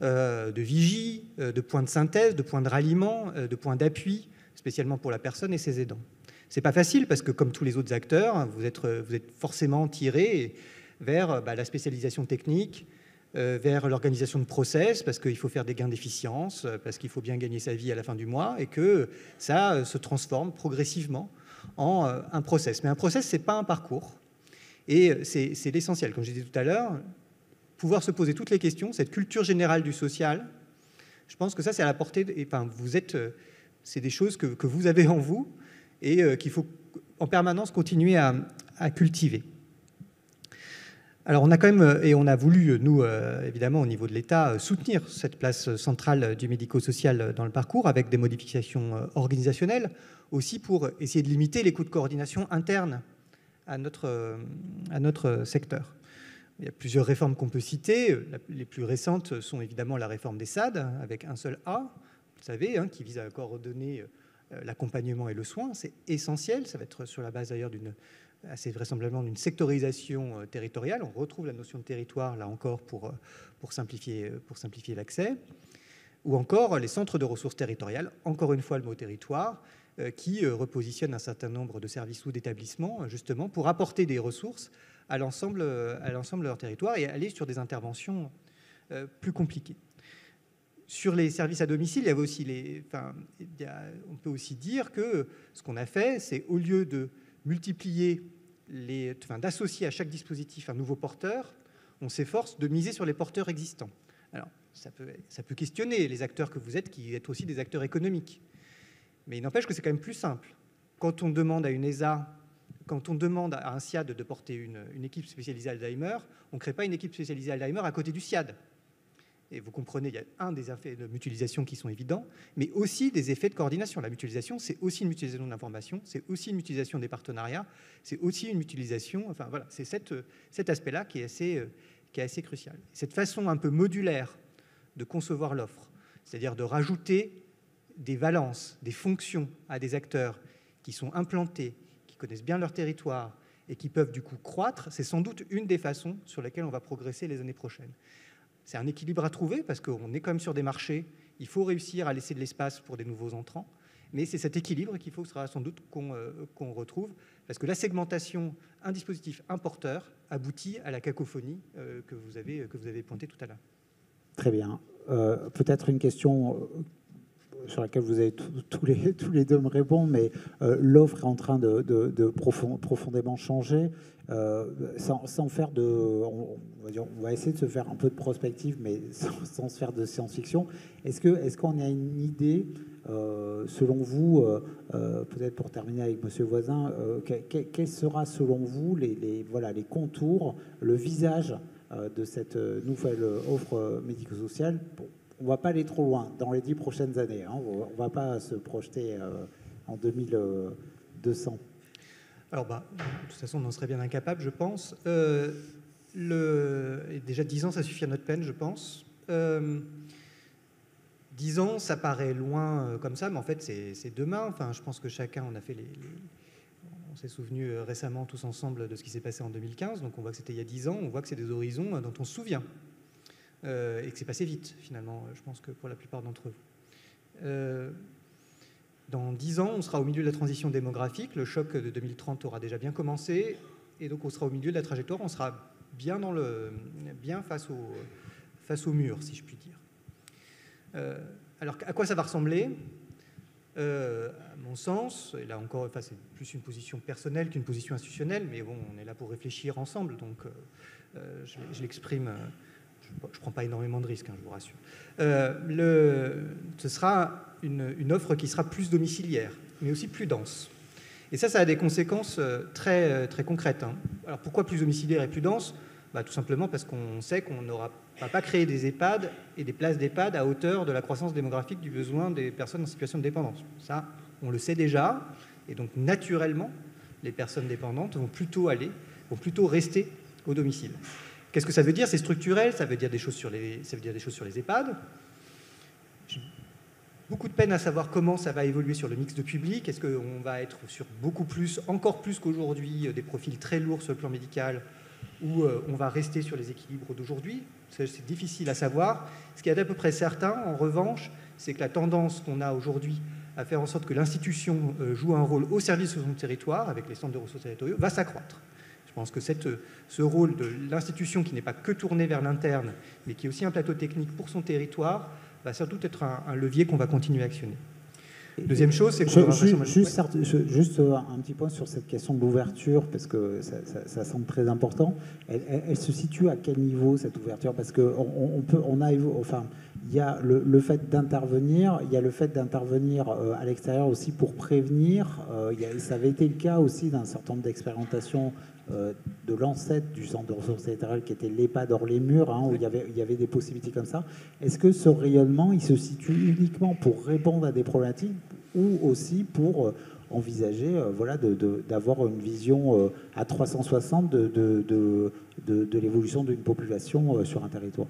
de vigie, de point de synthèse, de point de ralliement, de point d'appui, spécialement pour la personne et ses aidants. C'est pas facile parce que, comme tous les autres acteurs, vous êtes forcément tiré vers la spécialisation technique, vers l'organisation de process, parce qu'il faut faire des gains d'efficience, parce qu'il faut bien gagner sa vie à la fin du mois, et que ça se transforme progressivement en un process. Mais un process, c'est pas un parcours. Et c'est l'essentiel. Comme je disais tout à l'heure, pouvoir se poser toutes les questions, cette culture générale du social, je pense que ça, c'est à la portée. C'est des choses que vous avez en vous et qu'il faut en permanence continuer à cultiver. Alors, on a quand même, et on a voulu, nous, évidemment, au niveau de l'État, soutenir cette place centrale du médico-social dans le parcours avec des modifications organisationnelles, aussi pour essayer de limiter les coûts de coordination interne à notre secteur. Il y a plusieurs réformes qu'on peut citer. Les plus récentes sont évidemment la réforme des SAD, avec un seul A, vous savez, hein, qui vise à coordonner l'accompagnement et le soin. C'est essentiel. Ça va être sur la base d'ailleurs assez vraisemblablement d'une sectorisation territoriale. On retrouve la notion de territoire, là encore, pour simplifier l'accès. Ou encore les centres de ressources territoriales, encore une fois le mot territoire, qui repositionne un certain nombre de services ou d'établissements, justement, pour apporter des ressources à l'ensemble de leur territoire et aller sur des interventions plus compliquées. Sur les services à domicile, il y avait aussi on peut aussi dire que ce qu'on a fait, c'est au lieu de multiplier, d'associer à chaque dispositif un nouveau porteur, on s'efforce de miser sur les porteurs existants. Alors, ça peut questionner les acteurs que vous êtes, qui êtes aussi des acteurs économiques. Mais il n'empêche que c'est quand même plus simple. Quand on demande à une ESA, quand on demande à un SIAD de porter une équipe spécialisée Alzheimer, on ne crée pas une équipe spécialisée Alzheimer à côté du SIAD. Et vous comprenez, il y a des effets de mutualisation qui sont évidents, mais aussi des effets de coordination. La mutualisation, c'est aussi une mutualisation de l'information, c'est aussi une mutualisation des partenariats, c'est aussi une mutualisation... Enfin voilà, c'est cet aspect-là qui est assez crucial. Cette façon un peu modulaire de concevoir l'offre, c'est-à-dire de rajouter des valences, des fonctions à des acteurs qui sont implantés, qui connaissent bien leur territoire et qui peuvent du coup croître, c'est sans doute une des façons sur lesquelles on va progresser les années prochaines. C'est un équilibre à trouver parce qu'on est quand même sur des marchés. Il faut réussir à laisser de l'espace pour des nouveaux entrants. Mais c'est cet équilibre qu'il faut, sera sans doute qu'on retrouve. Parce que la segmentation, un dispositif importeur, aboutit à la cacophonie que vous avez pointée tout à l'heure. Très bien. Peut-être une question sur laquelle vous allez tous les deux me répondre, mais l'offre est en train de profondément changer. Sans faire de... On va essayer de se faire un peu de prospective, mais sans se faire de science-fiction. Est-ce qu'on a une idée, selon vous, peut-être pour terminer avec Monsieur Voisin, quel sera selon vous les contours, le visage de cette nouvelle offre médico-sociale? On ne va pas aller trop loin dans les 10 prochaines années. Hein. On ne va pas se projeter en 2200. Alors, de toute façon, on en serait bien incapable, je pense. Déjà, 10 ans, ça suffit à notre peine, je pense. 10 ans, ça paraît loin comme ça, mais en fait, c'est demain. Enfin, je pense que chacun, on s'est souvenu récemment tous ensemble de ce qui s'est passé en 2015. Donc, on voit que c'était il y a 10 ans. On voit que c'est des horizons dont on se souvient. Et que c'est passé vite, finalement, je pense que pour la plupart d'entre vous. Dans 10 ans, on sera au milieu de la transition démographique. Le choc de 2030 aura déjà bien commencé. Et donc, on sera au milieu de la trajectoire. On sera bien, face au mur, si je puis dire. Alors, à quoi ça va ressembler ? À mon sens, et là encore, c'est plus une position personnelle qu'une position institutionnelle, mais bon, on est là pour réfléchir ensemble, donc je l'exprime. Je ne prends pas énormément de risques, hein, je vous rassure. Ce sera une offre qui sera plus domiciliaire, mais aussi plus dense. Et ça a des conséquences très, très concrètes. Hein. Alors pourquoi plus domiciliaire et plus dense ? Tout simplement parce qu'on sait qu'on ne va pas créer des EHPAD et des places d'EHPAD à hauteur de la croissance démographique du besoin des personnes en situation de dépendance. Ça, on le sait déjà. Et donc, naturellement, les personnes dépendantes vont plutôt rester au domicile. Qu'est-ce que ça veut dire ? C'est structurel, ça veut dire des choses sur les EHPAD. J'ai beaucoup de peine à savoir comment ça va évoluer sur le mix de public. Est-ce qu'on va être sur encore plus qu'aujourd'hui, des profils très lourds sur le plan médical, ou on va rester sur les équilibres d'aujourd'hui ? C'est difficile à savoir. Ce qui est à peu près certain, en revanche, c'est que la tendance qu'on a aujourd'hui à faire en sorte que l'institution joue un rôle au service de son territoire, avec les centres de ressources territoriaux, va s'accroître. Je pense que ce rôle de l'institution qui n'est pas que tourné vers l'interne, mais qui est aussi un plateau technique pour son territoire, va surtout être un levier qu'on va continuer à actionner. Deuxième chose, c'est que... Juste un petit point sur cette question de l'ouverture, parce que ça semble très important. Elle se situe à quel niveau, cette ouverture ? Parce il y a le fait d'intervenir, il y a le fait d'intervenir à l'extérieur aussi pour prévenir. Ça avait été le cas aussi d'un certain nombre d'expérimentations de l'ancêtre du centre de ressources territoriales qui était l'EHPAD hors les murs, hein, où il y avait des possibilités comme ça. Est-ce que ce rayonnement, il se situe uniquement pour répondre à des problématiques ou aussi pour envisager d'avoir une vision à 360 de l'évolution d'une population sur un territoire ?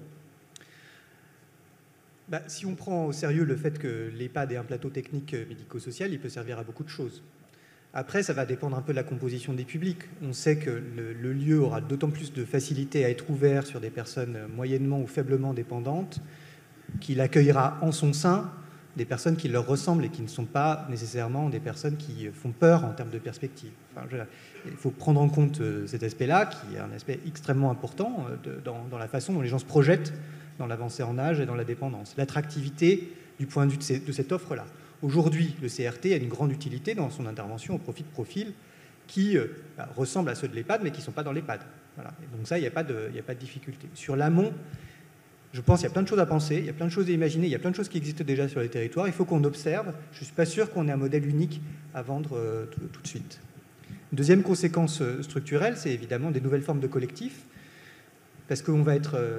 Si on prend au sérieux le fait que l'EHPAD est un plateau technique médico-social, il peut servir à beaucoup de choses. Après, ça va dépendre un peu de la composition des publics. On sait que le lieu aura d'autant plus de facilité à être ouvert sur des personnes moyennement ou faiblement dépendantes qu'il accueillera en son sein des personnes qui leur ressemblent et qui ne sont pas nécessairement des personnes qui font peur en termes de perspective. Il faut prendre en compte cet aspect-là, qui est un aspect extrêmement important dans la façon dont les gens se projettent dans l'avancée en âge et dans la dépendance. L'attractivité du point de vue de cette offre-là. Aujourd'hui, le CRT a une grande utilité dans son intervention au profit de profils qui ressemblent à ceux de l'EHPAD, mais qui ne sont pas dans l'EHPAD. Voilà. Et donc ça, il n'y a pas de difficulté. Sur l'amont, je pense qu'il y a plein de choses à penser, il y a plein de choses à imaginer, il y a plein de choses qui existent déjà sur les territoires. Il faut qu'on observe. Je ne suis pas sûr qu'on ait un modèle unique à vendre tout de suite. Une deuxième conséquence structurelle, c'est évidemment des nouvelles formes de collectifs. Parce que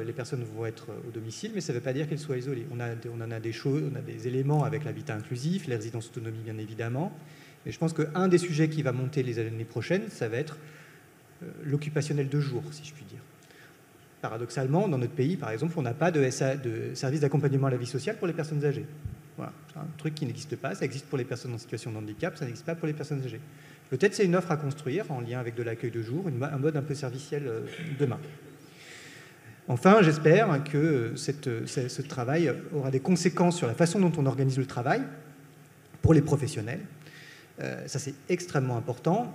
les personnes vont être au domicile, mais ça ne veut pas dire qu'elles soient isolées. On a des éléments avec l'habitat inclusif, les résidences autonomie bien évidemment. Mais je pense qu'un des sujets qui va monter les années prochaines, ça va être l'occupationnel de jour, si je puis dire. Paradoxalement, dans notre pays, par exemple, on n'a pas de service d'accompagnement à la vie sociale pour les personnes âgées. Voilà, c'est un truc qui n'existe pas. Ça existe pour les personnes en situation de handicap, ça n'existe pas pour les personnes âgées. Peut-être c'est une offre à construire en lien avec de l'accueil de jour, un mode un peu serviciel demain. Enfin, j'espère que ce travail aura des conséquences sur la façon dont on organise le travail pour les professionnels. Ça, c'est extrêmement important.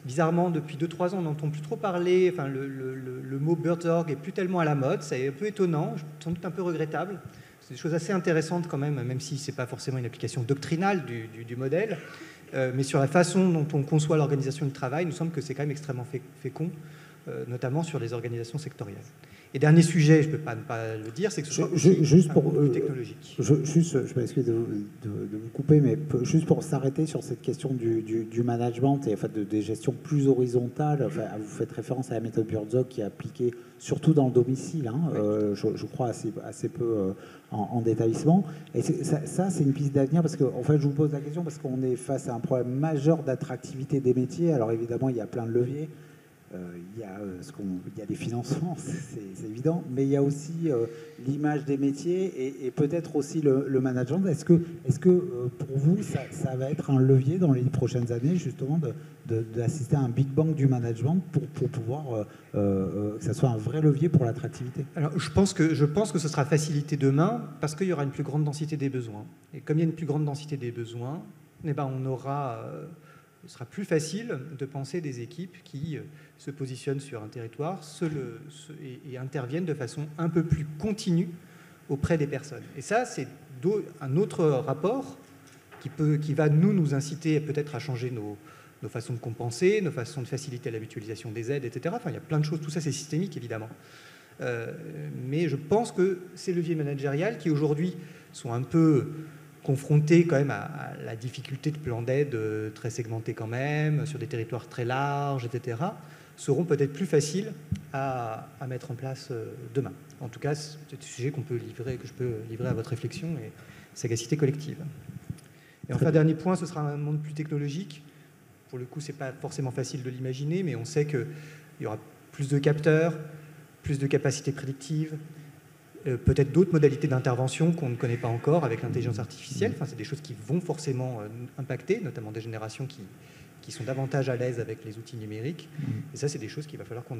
Bizarrement, depuis 2-3 ans, on n'entend plus trop parler, enfin, le mot Bird Org est plus tellement à la mode, c'est un peu étonnant, sans doute un peu regrettable. C'est des choses assez intéressantes quand même si ce n'est pas forcément une application doctrinale du modèle. Mais sur la façon dont on conçoit l'organisation du travail, il nous semble que c'est quand même extrêmement fécond, notamment sur les organisations sectorielles. Et dernier sujet, je ne peux pas ne pas le dire, c'est que ce soit aussi juste pour, plus technologique. Je m'excuse de vous couper, mais juste pour s'arrêter sur cette question du management et en fait, des gestions plus horizontales, enfin, vous faites référence à la méthode Bird Org qui est appliquée surtout dans le domicile, hein, oui. Je crois assez peu en établissement. Et ça, c'est une piste d'avenir parce que, en fait, je vous pose la question parce qu'on est face à un problème majeur d'attractivité des métiers. Alors évidemment, il y a plein de leviers. Il y a des financements, c'est évident, mais il y a aussi l'image des métiers et peut-être aussi le management. Est-ce que pour vous, ça va être un levier dans les prochaines années, justement, d'assister à un big bang du management pour pouvoir que ça soit un vrai levier pour l'attractivité? Alors, je pense que ce sera facilité demain parce qu'il y aura une plus grande densité des besoins. Et comme il y a une plus grande densité des besoins, eh ben, ce sera plus facile de penser des équipes qui se positionnent sur un territoire et interviennent de façon un peu plus continue auprès des personnes. Et ça, c'est un autre rapport qui va nous inciter peut-être à changer nos façons de compenser, nos façons de faciliter la mutualisation des aides, etc. Enfin, il y a plein de choses, tout ça c'est systémique évidemment. Mais je pense que ces leviers managériels qui aujourd'hui sont un peu confrontés quand même à la difficulté de plans d'aide très segmentés quand même, sur des territoires très larges, etc., seront peut-être plus faciles à mettre en place demain. En tout cas, c'est un sujet que je peux livrer à votre réflexion et sagacité collective. Et enfin, dernier point, ce sera un monde plus technologique. Pour le coup, ce n'est pas forcément facile de l'imaginer, mais on sait qu'il y aura plus de capteurs, plus de capacités prédictives, peut-être d'autres modalités d'intervention qu'on ne connaît pas encore avec l'intelligence artificielle. Enfin, c'est des choses qui vont forcément impacter, notamment des générations qui sont davantage à l'aise avec les outils numériques. Et ça, c'est des choses qu'il va falloir qu'on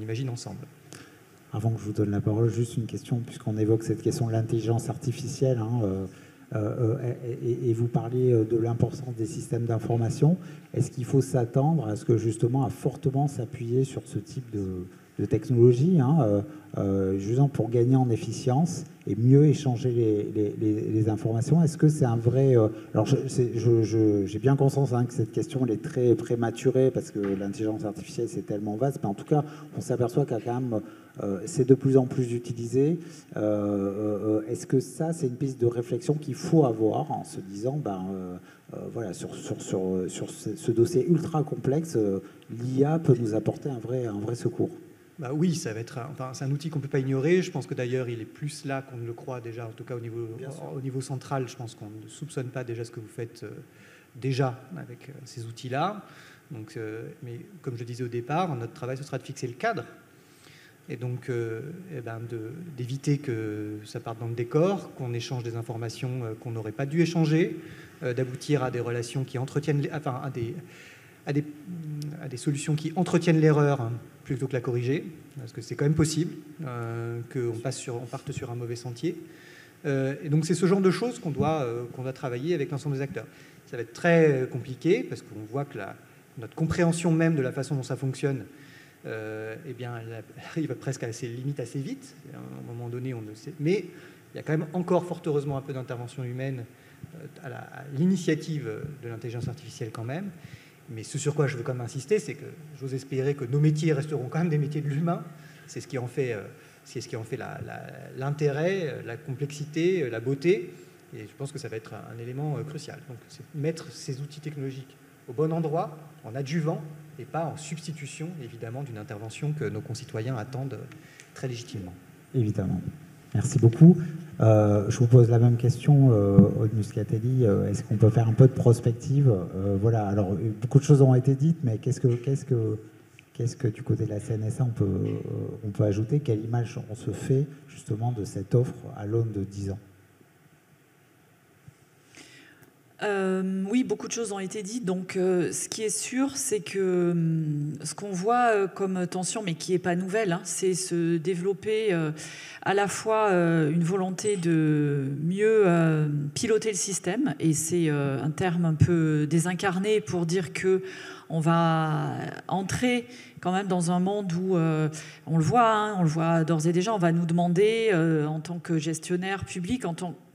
imagine ensemble. Avant que je vous donne la parole, juste une question, puisqu'on évoque cette question de l'intelligence artificielle, et vous parliez de l'importance des systèmes d'information. Est-ce qu'il faut s'attendre à ce que justement à fortement s'appuyer sur ce type de technologie, justement pour gagner en efficience et mieux échanger les informations? Est-ce que c'est un vrai... alors, j'ai bien conscience que cette question elle est très prématurée parce que l'intelligence artificielle, c'est tellement vaste, mais en tout cas, on s'aperçoit qu'il y a quand même... c'est de plus en plus utilisé. Est-ce que ça, c'est une piste de réflexion qu'il faut avoir en se disant, voilà, sur ce dossier ultra complexe, l'IA peut nous apporter un vrai secours? Bah oui, ça va être c'est un outil qu'on ne peut pas ignorer. Je pense que d'ailleurs, il est plus là qu'on ne le croit déjà, en tout cas au niveau central. Je pense qu'on ne soupçonne pas déjà ce que vous faites déjà avec ces outils-là. Donc, mais comme je disais au départ, notre travail, ce sera de fixer le cadre. Et donc, d'éviter que ça parte dans le décor, qu'on échange des informations qu'on n'aurait pas dû échanger, d'aboutir à des relations qui entretiennent, à des solutions qui entretiennent l'erreur plutôt que la corriger, parce que c'est quand même possible qu'on parte sur un mauvais sentier. Et donc, c'est ce genre de choses qu'on doit travailler avec l'ensemble des acteurs. Ça va être très compliqué, parce qu'on voit que notre compréhension même de la façon dont ça fonctionne, elle arrive presque à ses limites assez vite. À un moment donné, on ne sait. Mais il y a quand même encore, fort heureusement, un peu d'intervention humaine à l'initiative de l'intelligence artificielle quand même. Mais ce sur quoi je veux quand même insister, c'est que j'ose espérer que nos métiers resteront quand même des métiers de l'humain. C'est ce qui en fait, l'intérêt, la complexité, la beauté. Et je pense que ça va être un élément crucial. Donc, c'est mettre ces outils technologiques au bon endroit, en adjuvant, et pas en substitution, évidemment, d'une intervention que nos concitoyens attendent très légitimement. Évidemment. Merci beaucoup. Je vous pose la même question, Aude Muscatelli. Est-ce qu'on peut faire un peu de prospective? Voilà, alors, beaucoup de choses ont été dites, mais qu'est-ce que du côté de la CNSA, on peut ajouter? Quelle image on se fait, justement, de cette offre à l'aune de 10 ans? Oui, beaucoup de choses ont été dites. Donc, ce qui est sûr, c'est que ce qu'on voit comme tension, mais qui n'est pas nouvelle, hein, c'est se développer à la fois une volonté de mieux piloter le système, et c'est un terme un peu désincarné pour dire que on va entrer quand même dans un monde où, on le voit d'ores et déjà, on va nous demander, en tant que gestionnaire public,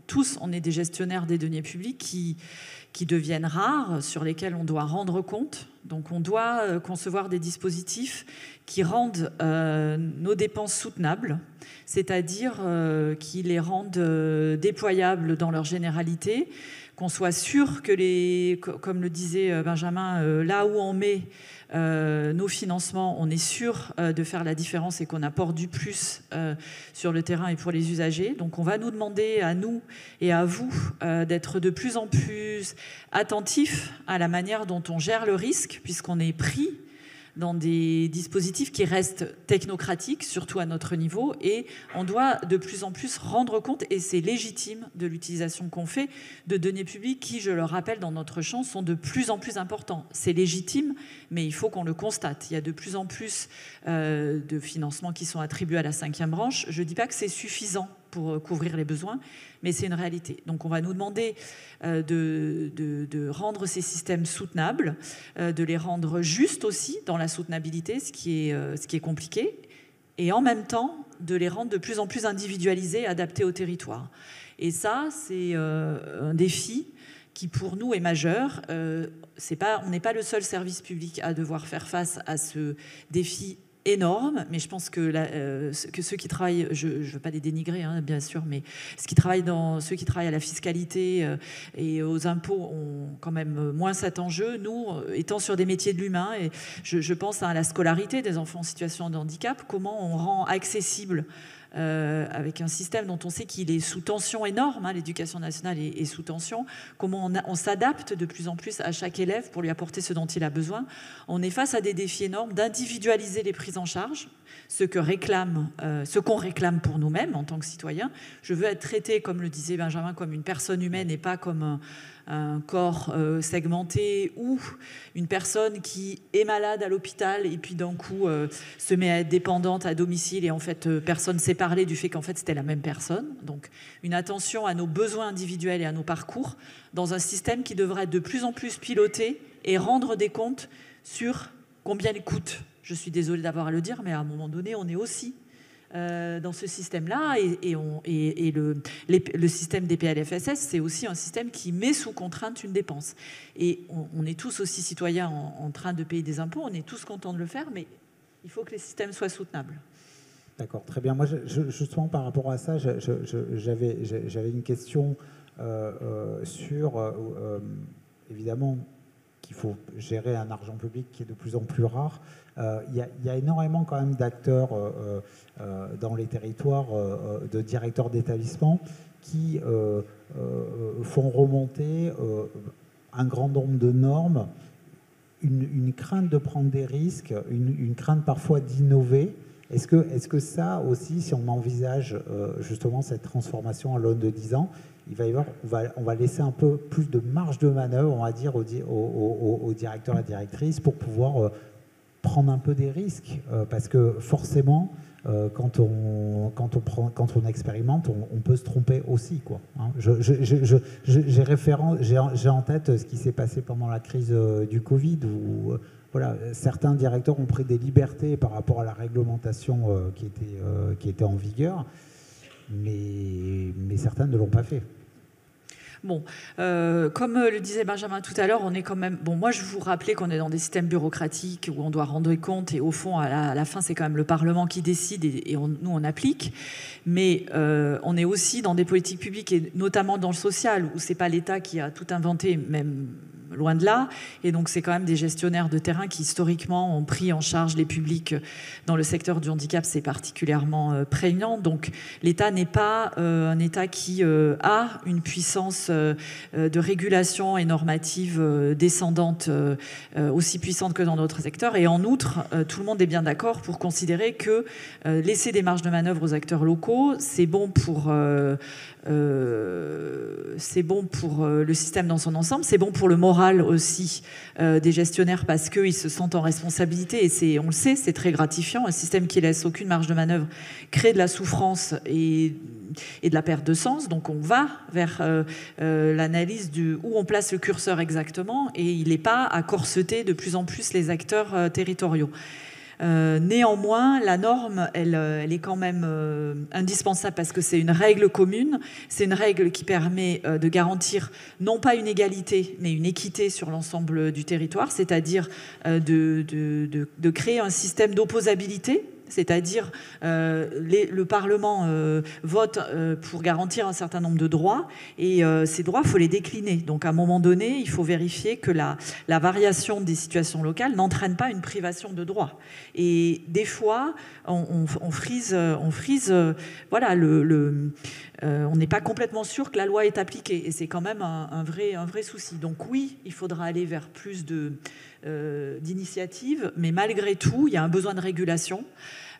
tous, on est des gestionnaires des deniers publics qui deviennent rares, sur lesquels on doit rendre compte. Donc on doit concevoir des dispositifs qui rendent nos dépenses soutenables, c'est-à-dire qui les rendent déployables dans leur généralité, qu'on soit sûr que, comme le disait Benjamin, là où on met nos financements, on est sûr de faire la différence et qu'on apporte du plus sur le terrain et pour les usagers. Donc on va nous demander, à nous et à vous, d'être de plus en plus attentifs à la manière dont on gère le risque, puisqu'on est pris dans des dispositifs qui restent technocratiques, surtout à notre niveau, et on doit de plus en plus rendre compte, et c'est légitime, de l'utilisation qu'on fait de deniers publics qui, je le rappelle, dans notre champ, sont de plus en plus importants. C'est légitime, mais il faut qu'on le constate. Il y a de plus en plus de financements qui sont attribués à la 5e branche. Je ne dis pas que c'est suffisant pour couvrir les besoins, mais c'est une réalité. Donc on va nous demander de rendre ces systèmes soutenables, de les rendre justes aussi dans la soutenabilité, ce qui est compliqué, et en même temps de les rendre de plus en plus individualisés, adaptés au territoire. Et ça, c'est un défi qui pour nous est majeur. On n'est pas le seul service public à devoir faire face à ce défi énorme, mais je pense que ceux qui travaillent, je ne veux pas les dénigrer, hein, bien sûr, mais ceux qui travaillent à la fiscalité et aux impôts ont quand même moins cet enjeu. Nous, étant sur des métiers de l'humain, et je pense à la scolarité des enfants en situation de handicap, comment on rend accessible avec un système dont on sait qu'il est sous tension énorme, hein, l'éducation nationale est sous tension, comment on s'adapte de plus en plus à chaque élève pour lui apporter ce dont il a besoin. On est face à des défis énormes d'individualiser les prises en charge, ce qu'on réclame pour nous-mêmes en tant que citoyens. Je veux être traité, comme le disait Benjamin, comme une personne humaine et pas comme un corps segmenté, ou une personne qui est malade à l'hôpital et puis d'un coup se met à être dépendante à domicile, et en fait personne ne s'est parlé du fait qu'en fait c'était la même personne. Donc une attention à nos besoins individuels et à nos parcours dans un système qui devrait être de plus en plus piloté et rendre des comptes sur combien il coûte. Je suis désolée d'avoir à le dire, mais à un moment donné on est aussi dans ce système-là, et le système des PLFSS, c'est aussi un système qui met sous contrainte une dépense. Et on est tous aussi citoyens en train de payer des impôts, on est tous contents de le faire, mais il faut que les systèmes soient soutenables. D'accord, très bien. Moi, justement, par rapport à ça, j'avais une question sur, évidemment, qu'il faut gérer un argent public qui est de plus en plus rare. Il y a énormément quand même d'acteurs dans les territoires, de directeurs d'établissement qui font remonter un grand nombre de normes, une crainte de prendre des risques, une crainte parfois d'innover. Est-ce que ça aussi, si on envisage justement cette transformation à l'aune de 10 ans, on va laisser un peu plus de marge de manœuvre, on va dire, aux directeurs et directrices pour pouvoir prendre un peu des risques, parce que forcément, quand on expérimente, on peut se tromper aussi, quoi. Hein. J'ai en tête ce qui s'est passé pendant la crise du Covid, où voilà, certains directeurs ont pris des libertés par rapport à la réglementation qui était en vigueur, mais certains ne l'ont pas fait. Bon, comme le disait Benjamin tout à l'heure, on est quand même... Bon, moi, je vous rappelais qu'on est dans des systèmes bureaucratiques où on doit rendre compte, et au fond, à la fin, c'est quand même le Parlement qui décide, et nous, on applique. Mais on est aussi dans des politiques publiques, et notamment dans le social, où c'est pas l'État qui a tout inventé, même loin de là. Et donc, c'est quand même des gestionnaires de terrain qui, historiquement, ont pris en charge les publics dans le secteur du handicap. C'est particulièrement prégnant. Donc, l'État n'est pas un État qui a une puissance de régulation et normative descendante aussi puissante que dans d'autres secteurs. Et en outre, tout le monde est bien d'accord pour considérer que laisser des marges de manœuvre aux acteurs locaux, c'est bon pour le système dans son ensemble, c'est bon pour le moral aussi des gestionnaires parce qu'ils se sentent en responsabilité et on le sait, c'est très gratifiant. Un système qui laisse aucune marge de manœuvre crée de la souffrance et de la perte de sens. Donc on va vers l'analyse où on place le curseur exactement et il n'est pas à corseter de plus en plus les acteurs territoriaux. Néanmoins, la norme, elle est quand même indispensable parce que c'est une règle commune, c'est une règle qui permet de garantir non pas une égalité, mais une équité sur l'ensemble du territoire, c'est-à-dire de créer un système d'opposabilité. C'est-à-dire le Parlement vote pour garantir un certain nombre de droits et ces droits, il faut les décliner. Donc à un moment donné, il faut vérifier que la variation des situations locales n'entraîne pas une privation de droits. Et des fois, on frise voilà, on n'est pas complètement sûr que la loi est appliquée et c'est quand même un vrai souci. Donc oui, il faudra aller vers plus d'initiatives, mais malgré tout, il y a un besoin de régulation.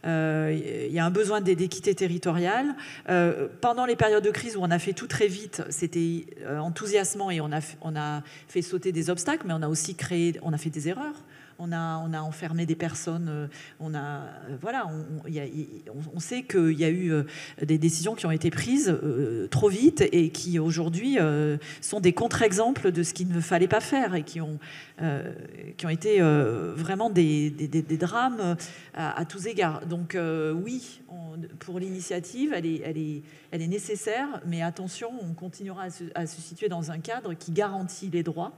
Il y a un besoin d'équité territoriale. Pendant les périodes de crise où on a fait tout très vite, c'était enthousiasmant et on a fait sauter des obstacles, mais on a aussi on a fait des erreurs. On a enfermé des personnes. On sait qu'il y a eu des décisions qui ont été prises trop vite et qui aujourd'hui sont des contre-exemples de ce qu'il ne fallait pas faire et qui ont été vraiment des drames à tous égards. Donc oui, pour l'initiative, elle est nécessaire, mais attention, on continuera à se situer dans un cadre qui garantit les droits.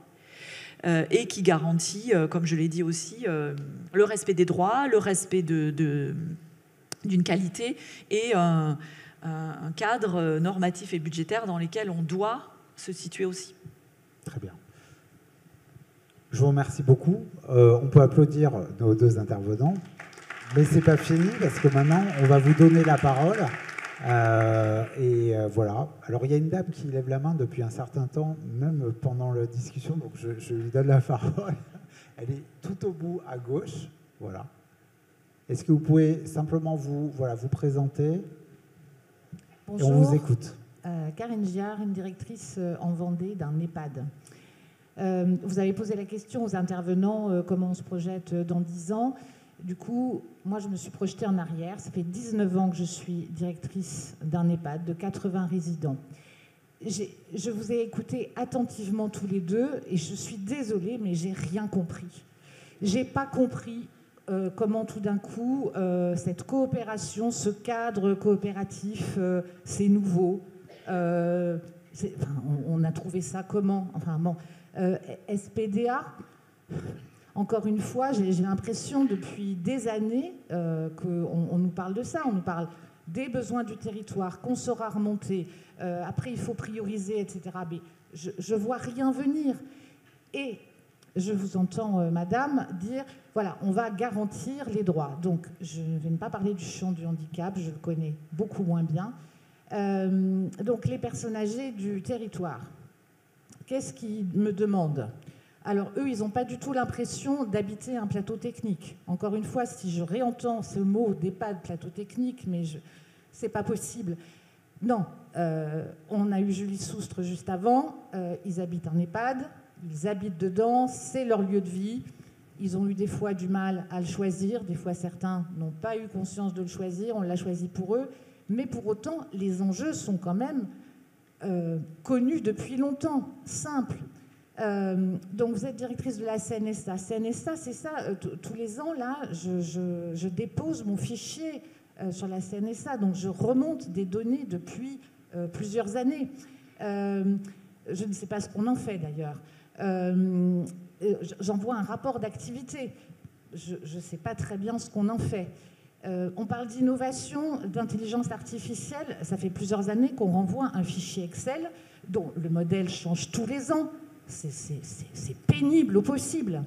Et qui garantit, comme je l'ai dit aussi, le respect des droits, le respect d'une qualité et un cadre normatif et budgétaire dans lequel on doit se situer aussi. Très bien. Je vous remercie beaucoup. On peut applaudir nos deux intervenants, mais ce n'est pas fini parce que maintenant, on va vous donner la parole. Voilà. Alors, il y a une dame qui lève la main depuis un certain temps, même pendant la discussion, donc je lui donne la parole. Elle est tout au bout à gauche. Voilà. Est-ce que vous pouvez simplement vous présenter? Bonjour. Et on vous écoute. Karine Giard, une directrice en Vendée d'un EHPAD. Vous avez posé la question aux intervenants, comment on se projette dans 10 ans. Du coup, moi, je me suis projetée en arrière. Ça fait 19 ans que je suis directrice d'un EHPAD de 80 résidents. Je vous ai écouté attentivement tous les deux et je suis désolée, mais j'ai rien compris. J'ai pas compris comment tout d'un coup, cette coopération, ce cadre coopératif, c'est nouveau. On a trouvé ça comment? Enfin bon, SPDA. Encore une fois, j'ai l'impression depuis des années qu'on nous parle de ça. On nous parle des besoins du territoire, qu'on saura remonter. Après, il faut prioriser, etc. Mais je ne vois rien venir. Et je vous entends, madame, dire, voilà, on va garantir les droits. Donc, je ne vais pas parler du champ du handicap, je le connais beaucoup moins bien. Donc, les personnes âgées du territoire, qu'est-ce qu'ils me demandent ? Alors, eux, ils n'ont pas du tout l'impression d'habiter un plateau technique. Encore une fois, si je réentends ce mot d'EHPAD, plateau technique, mais c'est pas possible. Non, on a eu Julie Soustre juste avant. Ils habitent un EHPAD, ils habitent dedans, c'est leur lieu de vie. Ils ont eu des fois du mal à le choisir. Des fois, certains n'ont pas eu conscience de le choisir. On l'a choisi pour eux. Mais pour autant, les enjeux sont quand même connus depuis longtemps, simples. Donc vous êtes directrice de la CNSA. CNSA, c'est ça, tous les ans, là, je dépose mon fichier sur la CNSA, donc je remonte des données depuis plusieurs années. Je ne sais pas ce qu'on en fait d'ailleurs. J'envoie un rapport d'activité. Je ne sais pas très bien ce qu'on en fait. On parle d'innovation, d'intelligence artificielle. Ça fait plusieurs années qu'on renvoie un fichier Excel dont le modèle change tous les ans. c'est pénible au possible.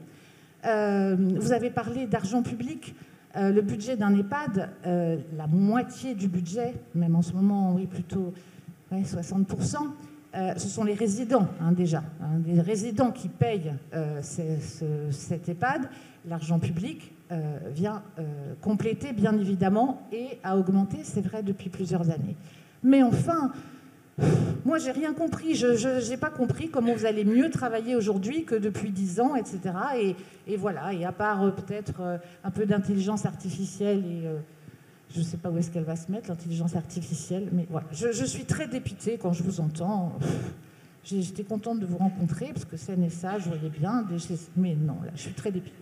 Vous avez parlé d'argent public. Le budget d'un EHPAD, la moitié du budget, même en ce moment, oui, plutôt 60%, ce sont les résidents, déjà. Les résidents qui payent cet EHPAD. L'argent public vient compléter, bien évidemment, et a augmenté, c'est vrai, depuis plusieurs années. Mais enfin, moi, j'ai rien compris. Je n'ai pas compris comment vous allez mieux travailler aujourd'hui que depuis 10 ans, etc. Et voilà. Et à part peut-être un peu d'intelligence artificielle, et je ne sais pas où est-ce qu'elle va se mettre, l'intelligence artificielle, mais voilà. Je suis très dépitée quand je vous entends. J'étais contente de vous rencontrer, parce que CNSA, je voyais bien, mais non, là, je suis très dépitée.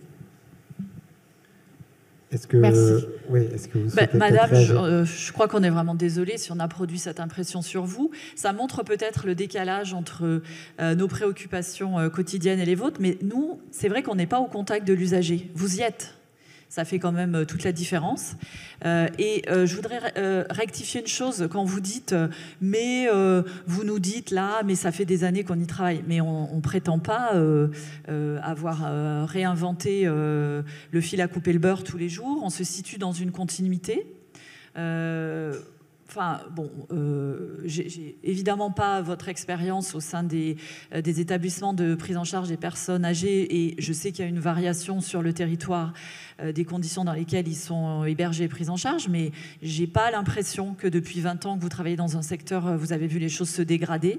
Merci. Oui, est-ce que vous souhaitez Madame, je crois qu'on est vraiment désolé si on a produit cette impression sur vous. Ça montre peut-être le décalage entre nos préoccupations quotidiennes et les vôtres, mais nous, c'est vrai qu'on n'est pas au contact de l'usager. Vous y êtes. Ça fait quand même toute la différence. Je voudrais rectifier une chose quand vous dites mais vous nous dites là, mais ça fait des années qu'on y travaille. Mais on ne prétend pas avoir réinventé le fil à couper le beurre tous les jours. On se situe dans une continuité. Enfin, bon, j'ai évidemment pas votre expérience au sein des établissements de prise en charge des personnes âgées, et je sais qu'il y a une variation sur le territoire des conditions dans lesquelles ils sont hébergés et pris en charge, mais j'ai pas l'impression que depuis 20 ans que vous travaillez dans un secteur, vous avez vu les choses se dégrader.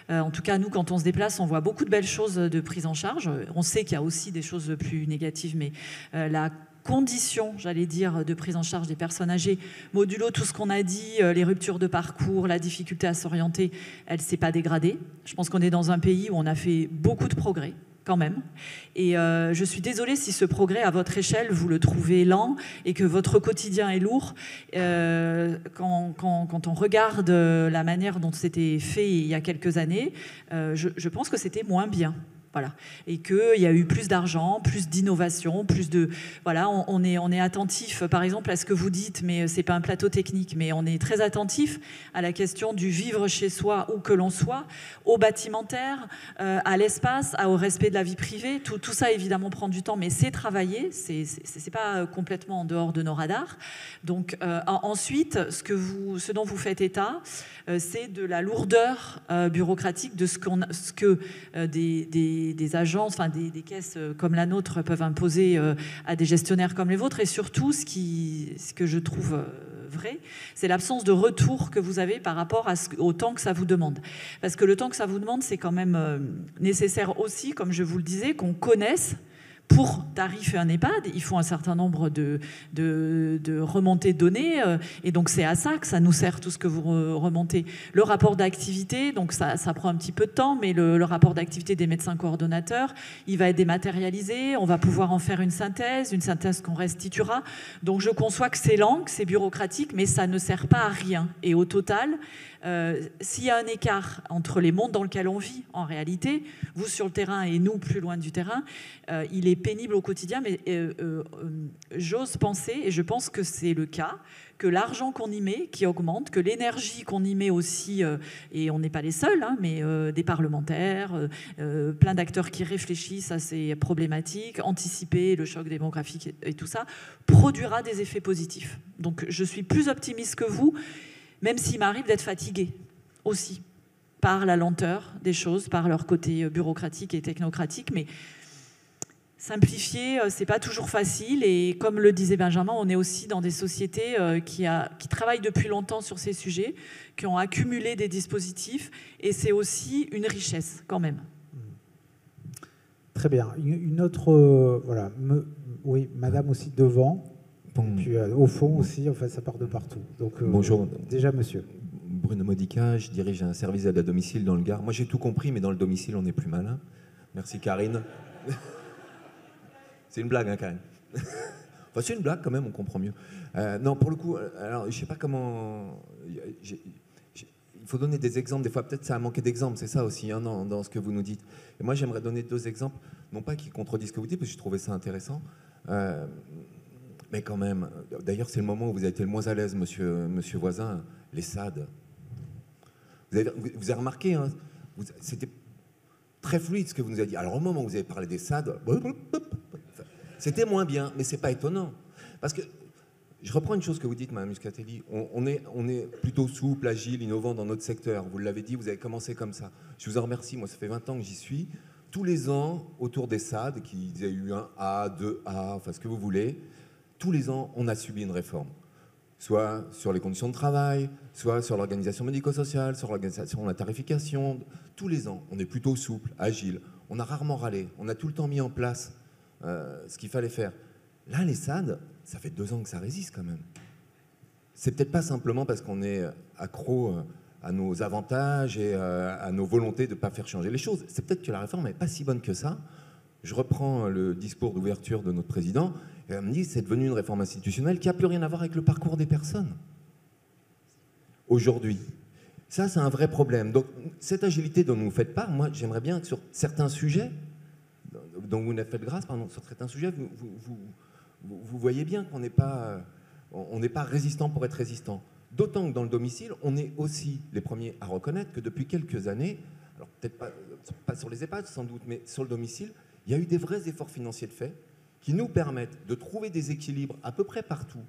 En tout cas, nous, quand on se déplace, on voit beaucoup de belles choses de prise en charge. On sait qu'il y a aussi des choses plus négatives, mais la conditions, j'allais dire, de prise en charge des personnes âgées, modulo tout ce qu'on a dit, les ruptures de parcours, la difficulté à s'orienter, elle ne s'est pas dégradée. Je pense qu'on est dans un pays où on a fait beaucoup de progrès, quand même. Et je suis désolée si ce progrès, à votre échelle, vous le trouvez lent et que votre quotidien est lourd. Quand on regarde la manière dont c'était fait il y a quelques années, je pense que c'était moins bien. Voilà. Et qu'il y a eu plus d'argent, plus d'innovation, plus de... Voilà, on est attentif, par exemple, à ce que vous dites, mais ce n'est pas un plateau technique, mais on est très attentif à la question du vivre chez soi, où que l'on soit, au bâtimentaire, à l'espace, au respect de la vie privée. Tout ça, évidemment, prend du temps, mais c'est travaillé, c'est pas complètement en dehors de nos radars. Donc, ensuite, ce dont vous faites état, c'est de la lourdeur bureaucratique de ce que des agences, enfin des caisses comme la nôtre peuvent imposer à des gestionnaires comme les vôtres. Et surtout, ce que je trouve vrai, c'est l'absence de retour que vous avez par rapport au temps que ça vous demande. Parce que le temps que ça vous demande, c'est quand même nécessaire aussi, comme je vous le disais, qu'on connaisse. Pour tarifer un EHPAD, il faut un certain nombre de remontées de données, et donc c'est à ça que ça nous sert, tout ce que vous remontez. Le rapport d'activité, donc ça prend un petit peu de temps, mais le rapport d'activité des médecins coordonnateurs, il va être dématérialisé, on va pouvoir en faire une synthèse qu'on restituera. Donc je conçois que c'est lent, que c'est bureaucratique, mais ça ne sert pas à rien. Et au total, s'il y a un écart entre les mondes dans lesquels on vit, en réalité, vous sur le terrain et nous plus loin du terrain, il est pénible au quotidien, mais j'ose penser, et je pense que c'est le cas, que l'argent qu'on y met, qui augmente, que l'énergie qu'on y met aussi, et on n'est pas les seuls, mais des parlementaires, plein d'acteurs qui réfléchissent à ces problématiques, anticiper le choc démographique et tout ça, produira des effets positifs. Donc je suis plus optimiste que vous, même s'il m'arrive d'être fatiguée aussi par la lenteur des choses, par leur côté bureaucratique et technocratique, mais simplifier, c'est pas toujours facile, et comme le disait Benjamin, on est aussi dans des sociétés qui travaillent depuis longtemps sur ces sujets, qui ont accumulé des dispositifs, et c'est aussi une richesse quand même. Très bien. Une autre, voilà, oui, madame aussi devant, bon. Puis au fond aussi, en fait, ça part de partout. Donc, bonjour. Déjà, monsieur. Bruno Modica, je dirige un service d'aide à domicile dans le Gard. Moi, j'ai tout compris, mais dans le domicile, on est plus malin. Merci, Karine. C'est une blague, hein, Karine. Enfin, c'est une blague quand même, on comprend mieux. Non, pour le coup, alors, je sais pas comment... Il faut donner des exemples. Des fois, peut-être ça a manqué d'exemples. C'est ça aussi, hein, dans ce que vous nous dites. Et moi, j'aimerais donner 2 exemples, non pas qui contredisent ce que vous dites, parce que je trouvais ça intéressant. Mais quand même, d'ailleurs, c'est le moment où vous avez été le moins à l'aise, monsieur Voisin, les SAD. Vous avez remarqué, hein, très fluide ce que vous nous avez dit. Alors au moment où vous avez parlé des SAD, c'était moins bien, mais c'est pas étonnant. Parce que, je reprends une chose que vous dites, Mme Muscatelli, on est plutôt souple, agile, innovant dans notre secteur. Vous l'avez dit, vous avez commencé comme ça. Je vous en remercie, moi ça fait 20 ans que j'y suis. Tous les ans, autour des SAD, qui a eu un A, 2A, enfin ce que vous voulez, tous les ans, on a subi une réforme. Soit sur les conditions de travail, soit sur l'organisation médico-sociale, sur l'organisation de la tarification. Tous les ans, on est plutôt souple, agile. On a rarement râlé. On a tout le temps mis en place ce qu'il fallait faire. Là, les SAD, ça fait 2 ans que ça résiste quand même. C'est peut-être pas simplement parce qu'on est accro à nos avantages et à nos volontés de ne pas faire changer les choses. C'est peut-être que la réforme n'est pas si bonne que ça. Je reprends le discours d'ouverture de notre président. Et elle me dit, c'est devenu une réforme institutionnelle qui n'a plus rien à voir avec le parcours des personnes. Aujourd'hui. Ça, c'est un vrai problème. Donc, cette agilité dont vous faites part, moi, j'aimerais bien que sur certains sujets, dont vous n'avez fait de grâce, pardon, sur certains sujets, vous voyez bien qu'on n'est pas résistant pour être résistant. D'autant que dans le domicile, on est aussi les premiers à reconnaître que depuis quelques années, alors peut-être pas sur les EHPAD sans doute, mais sur le domicile, il y a eu des vrais efforts financiers de fait qui nous permettent de trouver des équilibres à peu près partout,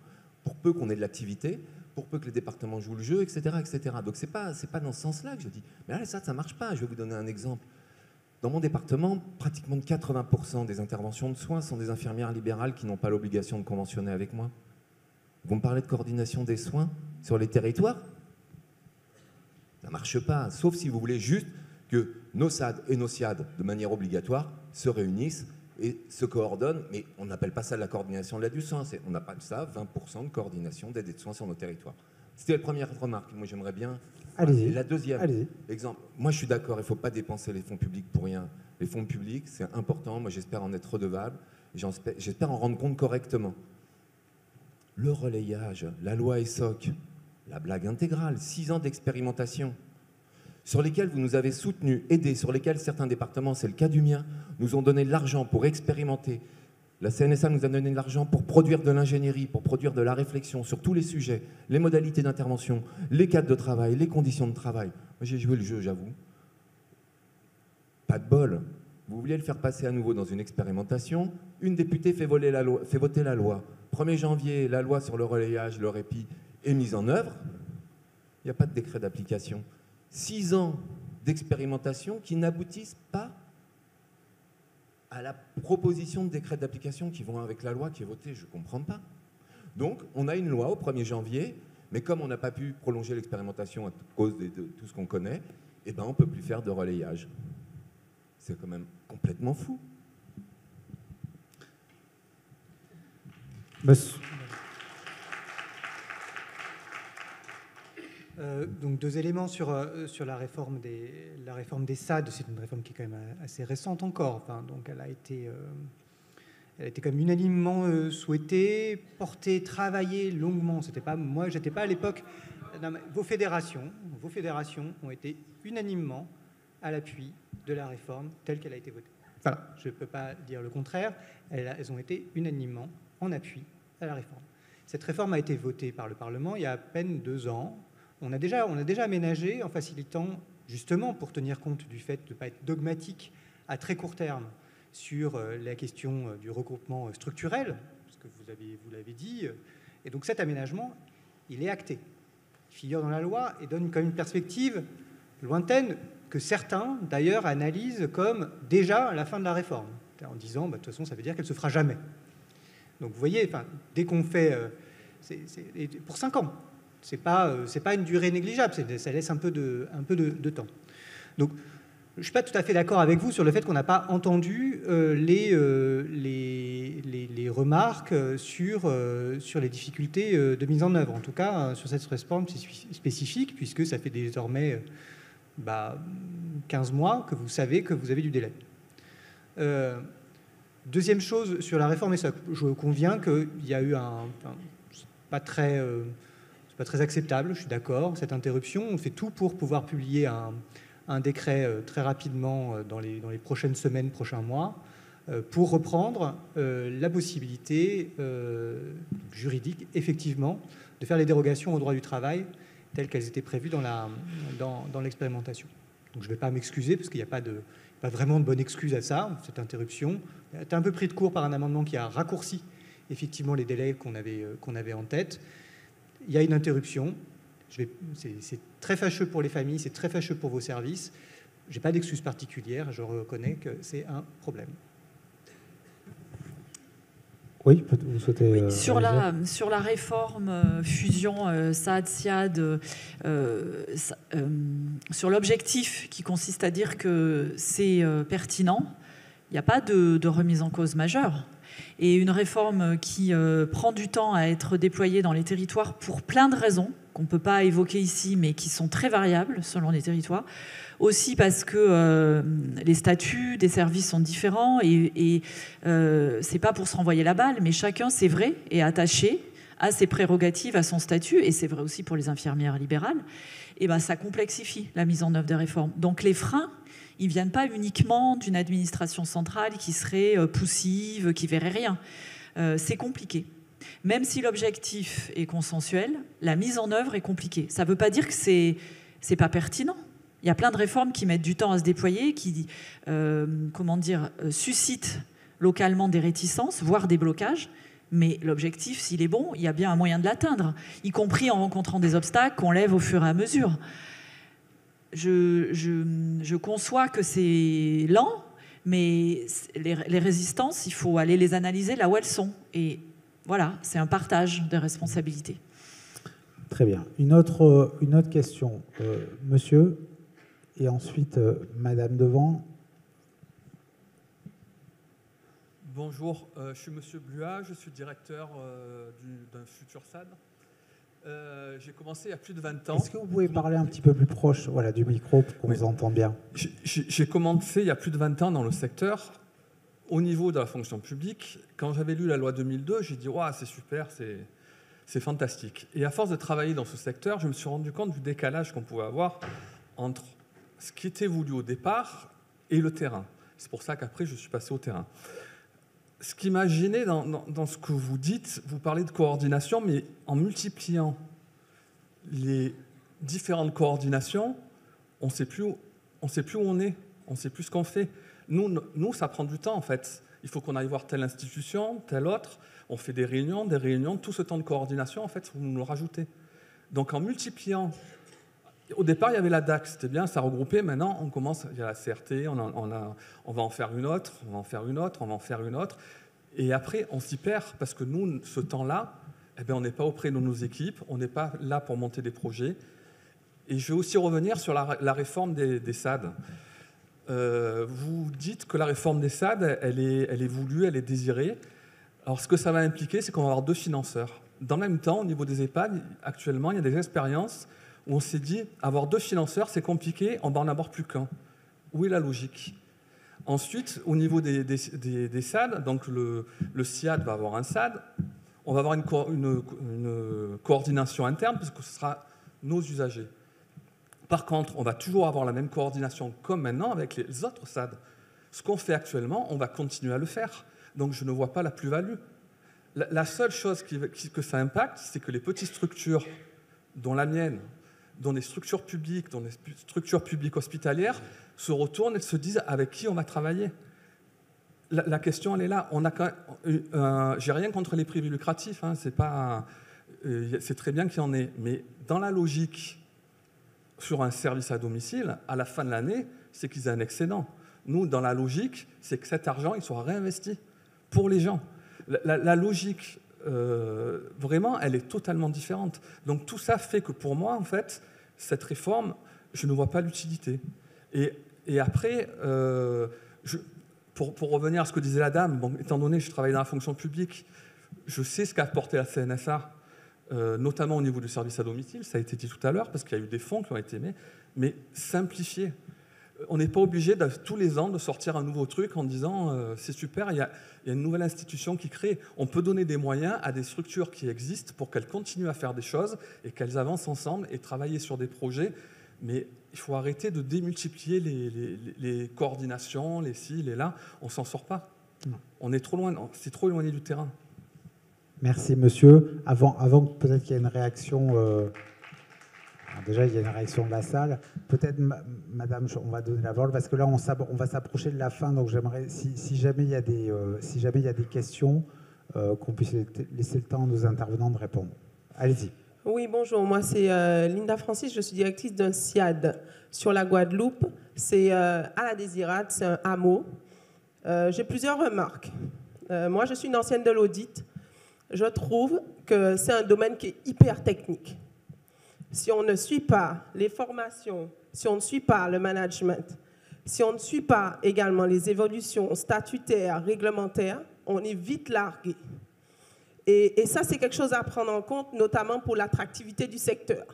pour peu qu'on ait de l'activité, pour peu que les départements jouent le jeu, etc. etc. Donc c'est pas dans ce sens-là que je dis. Mais là, ça ne marche pas. Je vais vous donner un exemple. Dans mon département, pratiquement 80% des interventions de soins sont des infirmières libérales qui n'ont pas l'obligation de conventionner avec moi. Vous me parlez de coordination des soins sur les territoires? Ça ne marche pas, sauf si vous voulez juste que nos SAD et nos SIAD, de manière obligatoire, se réunissent et se coordonnent. Mais on n'appelle pas ça de la coordination de l'aide du soin, on appelle ça 20% de coordination d'aide et de soins sur nos territoires. C'était la première remarque. Moi, j'aimerais bien... Allez-y. La deuxième, exemple. Moi, je suis d'accord, il ne faut pas dépenser les fonds publics pour rien. Les fonds publics, c'est important. Moi, j'espère en être redevable. J'espère en rendre compte correctement. Le relayage, la loi ESSOC, la blague intégrale, 6 ans d'expérimentation, sur lesquels vous nous avez soutenus, aidés, sur lesquels certains départements, c'est le cas du mien, nous ont donné de l'argent pour expérimenter. La CNSA nous a donné de l'argent pour produire de l'ingénierie, pour produire de la réflexion sur tous les sujets, les modalités d'intervention, les cadres de travail, les conditions de travail. Moi, j'ai joué le jeu, j'avoue. Pas de bol. Vous vouliez le faire passer à nouveau dans une expérimentation, une députée fait voter la loi. 1er janvier, la loi sur le relayage, le répit est mise en œuvre. Il n'y a pas de décret d'application. 6 ans d'expérimentation qui n'aboutissent pas à la proposition de décret d'application qui vont avec la loi qui est votée, je ne comprends pas. Donc, on a une loi au 1er janvier, mais comme on n'a pas pu prolonger l'expérimentation à cause de tout ce qu'on connaît, eh ben, on ne peut plus faire de relayage. C'est quand même complètement fou. Donc 2 éléments sur la réforme des SAD. C'est une réforme qui est quand même assez récente encore. Enfin, donc elle a été quand même unanimement souhaitée, portée, travaillée longuement. C'était pas moi, j'étais pas à l'époque. Vos fédérations ont été unanimement à l'appui de la réforme telle qu'elle a été votée. Voilà, je ne peux pas dire le contraire. Elles ont été unanimement en appui à la réforme. Cette réforme a été votée par le Parlement il y a à peine 2 ans. On a déjà aménagé en facilitant, justement pour tenir compte du fait de ne pas être dogmatique à très court terme sur la question du regroupement structurel, parce que vous l'avez dit. Et donc cet aménagement, il est acté. Il figure dans la loi et donne comme une perspective lointaine que certains, d'ailleurs, analysent comme déjà la fin de la réforme, en disant, de toute façon, ça veut dire qu'elle ne se fera jamais. Donc vous voyez, dès qu'on fait... pour 5 ans. C'est pas une durée négligeable, ça laisse un peu de temps. Donc, je ne suis pas tout à fait d'accord avec vous sur le fait qu'on n'a pas entendu les remarques sur les difficultés de mise en œuvre, en tout cas sur cette réforme spécifique, puisque ça fait désormais 15 mois que vous savez que vous avez du délai. Deuxième chose, sur la réforme ESSOC, je conviens qu'il y a eu c'est pas très acceptable, je suis d'accord, cette interruption. On fait tout pour pouvoir publier un décret très rapidement dans les prochaines semaines, prochains mois, pour reprendre la possibilité juridique, effectivement, de faire les dérogations au droit du travail telles qu'elles étaient prévues dans l'expérimentation. Donc je ne vais pas m'excuser parce qu'il n'y a pas vraiment de bonne excuse à ça, cette interruption. C'était un peu pris de court par un amendement qui a raccourci effectivement les délais qu'on avait en tête. Il y a une interruption. C'est très fâcheux pour les familles, c'est très fâcheux pour vos services. Je n'ai pas d'excuse particulière, je reconnais que c'est un problème. Oui, vous souhaitez... Sur la réforme fusion SAD-SIAD, sur l'objectif qui consiste à dire que c'est pertinent, il n'y a pas de remise en cause majeure. Et une réforme qui prend du temps à être déployée dans les territoires pour plein de raisons, qu'on ne peut pas évoquer ici, mais qui sont très variables selon les territoires. Aussi parce que les statuts des services sont différents et c'est pas pour se renvoyer la balle, mais chacun, c'est vrai, est attaché à ses prérogatives, à son statut, et c'est vrai aussi pour les infirmières libérales. Et ben, ça complexifie la mise en œuvre des réformes. Donc les freins, ils ne viennent pas uniquement d'une administration centrale qui serait poussive, qui verrait rien. C'est compliqué. Même si l'objectif est consensuel, la mise en œuvre est compliquée. Ça ne veut pas dire que c'est pas pertinent. Il y a plein de réformes qui mettent du temps à se déployer, qui suscitent localement des réticences, voire des blocages. Mais l'objectif, s'il est bon, il y a bien un moyen de l'atteindre, y compris en rencontrant des obstacles qu'on lève au fur et à mesure. Je conçois que c'est lent, mais les résistances, il faut aller les analyser là où elles sont. Et voilà, c'est un partage de responsabilités. Très bien. Une autre question. Monsieur, et ensuite Madame devant. Bonjour, je suis Monsieur Bluat, je suis directeur d'un futur SAD. J'ai commencé il y a plus de 20 ans. Est-ce que vous pouvez parler un petit peu plus proche du micro pour qu'on vous entende bien? J'ai commencé il y a plus de 20 ans dans le secteur, au niveau de la fonction publique. Quand j'avais lu la loi 2002, j'ai dit wow, « c'est super, c'est fantastique ». Et à force de travailler dans ce secteur, je me suis rendu compte du décalage qu'on pouvait avoir entre ce qui était voulu au départ et le terrain. C'est pour ça qu'après, je suis passé au terrain. Ce qui m'a gêné dans ce que vous dites, vous parlez de coordination, mais en multipliant les différentes coordinations, on ne sait plus où on est, on ne sait plus ce qu'on fait. Nous, ça prend du temps en fait. Il faut qu'on aille voir telle institution, telle autre. On fait des réunions, tout ce temps de coordination, en fait, vous nous le rajoutez. Donc en multipliant, au départ, il y avait la DAC, c'était bien, ça regroupait. Maintenant, on commence, il y a la CRT, on va en faire une autre, on va en faire une autre, on va en faire une autre. Et après, on s'y perd parce que nous, ce temps-là, on n'est pas auprès de nos équipes, on n'est pas là pour monter des projets. Et je vais aussi revenir sur la réforme des SAD. Vous dites que la réforme des SAD, elle est voulue, elle est désirée. Alors, ce que ça va impliquer, c'est qu'on va avoir 2 financeurs. Dans le même temps, au niveau des EHPAD, actuellement, il y a des expériences où on s'est dit, avoir 2 financeurs, c'est compliqué, on va en avoir plus qu'un. Où est la logique? Ensuite, au niveau des SAD, donc le SIAD va avoir un SAD, on va avoir une coordination interne, puisque ce sera nos usagers. Par contre, on va toujours avoir la même coordination comme maintenant avec les autres SAD. Ce qu'on fait actuellement, on va continuer à le faire. Donc je ne vois pas la plus-value. La seule chose que ça impacte, c'est que les petites structures, dont la mienne, dont les structures publiques hospitalières, se retournent et se disent avec qui on va travailler. La question, elle est là. J'ai rien contre les privés lucratifs, hein, c'est très bien qu'il y en ait. Mais dans la logique, sur un service à domicile, à la fin de l'année, c'est qu'ils aient un excédent. Nous, dans la logique, c'est que cet argent, il soit réinvesti pour les gens. La logique, vraiment, elle est totalement différente. Donc tout ça fait que pour moi, en fait, cette réforme, je ne vois pas l'utilité. Et après, pour revenir à ce que disait la dame, bon, étant donné que je travaille dans la fonction publique, je sais ce qu'a apporté la CNSA, notamment au niveau du service à domicile, ça a été dit tout à l'heure, parce qu'il y a eu des fonds qui ont été mis, mais simplifier. On n'est pas obligé tous les ans de sortir un nouveau truc en disant c'est super, il y a une nouvelle institution qui crée. On peut donner des moyens à des structures qui existent pour qu'elles continuent à faire des choses et qu'elles avancent ensemble et travailler sur des projets. Mais il faut arrêter de démultiplier les coordinations, les ci, les là. On ne s'en sort pas. On est trop loin, c'est trop éloigné du terrain. Merci, monsieur. Avant peut-être qu'il y ait une réaction... déjà, il y a une réaction de la salle. Peut-être, madame, on va donner la parole, parce que là, on va s'approcher de la fin, donc j'aimerais, si jamais il y a des questions, qu'on puisse laisser le temps à nos intervenants de répondre. Allez-y. Oui, bonjour. Moi, c'est Linda Francis. Je suis directrice d'un SIAD sur la Guadeloupe. C'est à la Désirade, c'est un hameau. J'ai plusieurs remarques. Moi, je suis une ancienne de l'audit. Je trouve que c'est un domaine qui est hyper technique. Si on ne suit pas les formations, si on ne suit pas le management, si on ne suit pas également les évolutions statutaires, réglementaires, on est vite largué. Et ça, c'est quelque chose à prendre en compte, notamment pour l'attractivité du secteur.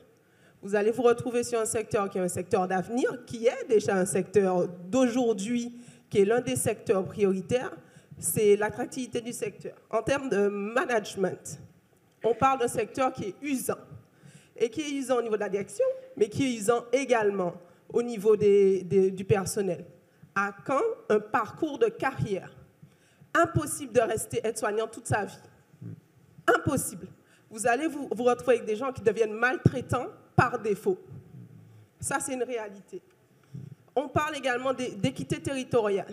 Vous allez vous retrouver sur un secteur qui est un secteur d'avenir, qui est déjà un secteur d'aujourd'hui, qui est l'un des secteurs prioritaires, c'est l'attractivité du secteur. En termes de management, on parle d'un secteur qui est usant, et qui est usant au niveau de la direction, mais qui est usant également au niveau du personnel. À quand un parcours de carrière? Impossible de rester aide-soignant toute sa vie. Impossible. Vous allez vous retrouver avec des gens qui deviennent maltraitants par défaut. Ça, c'est une réalité. On parle également d'équité territoriale.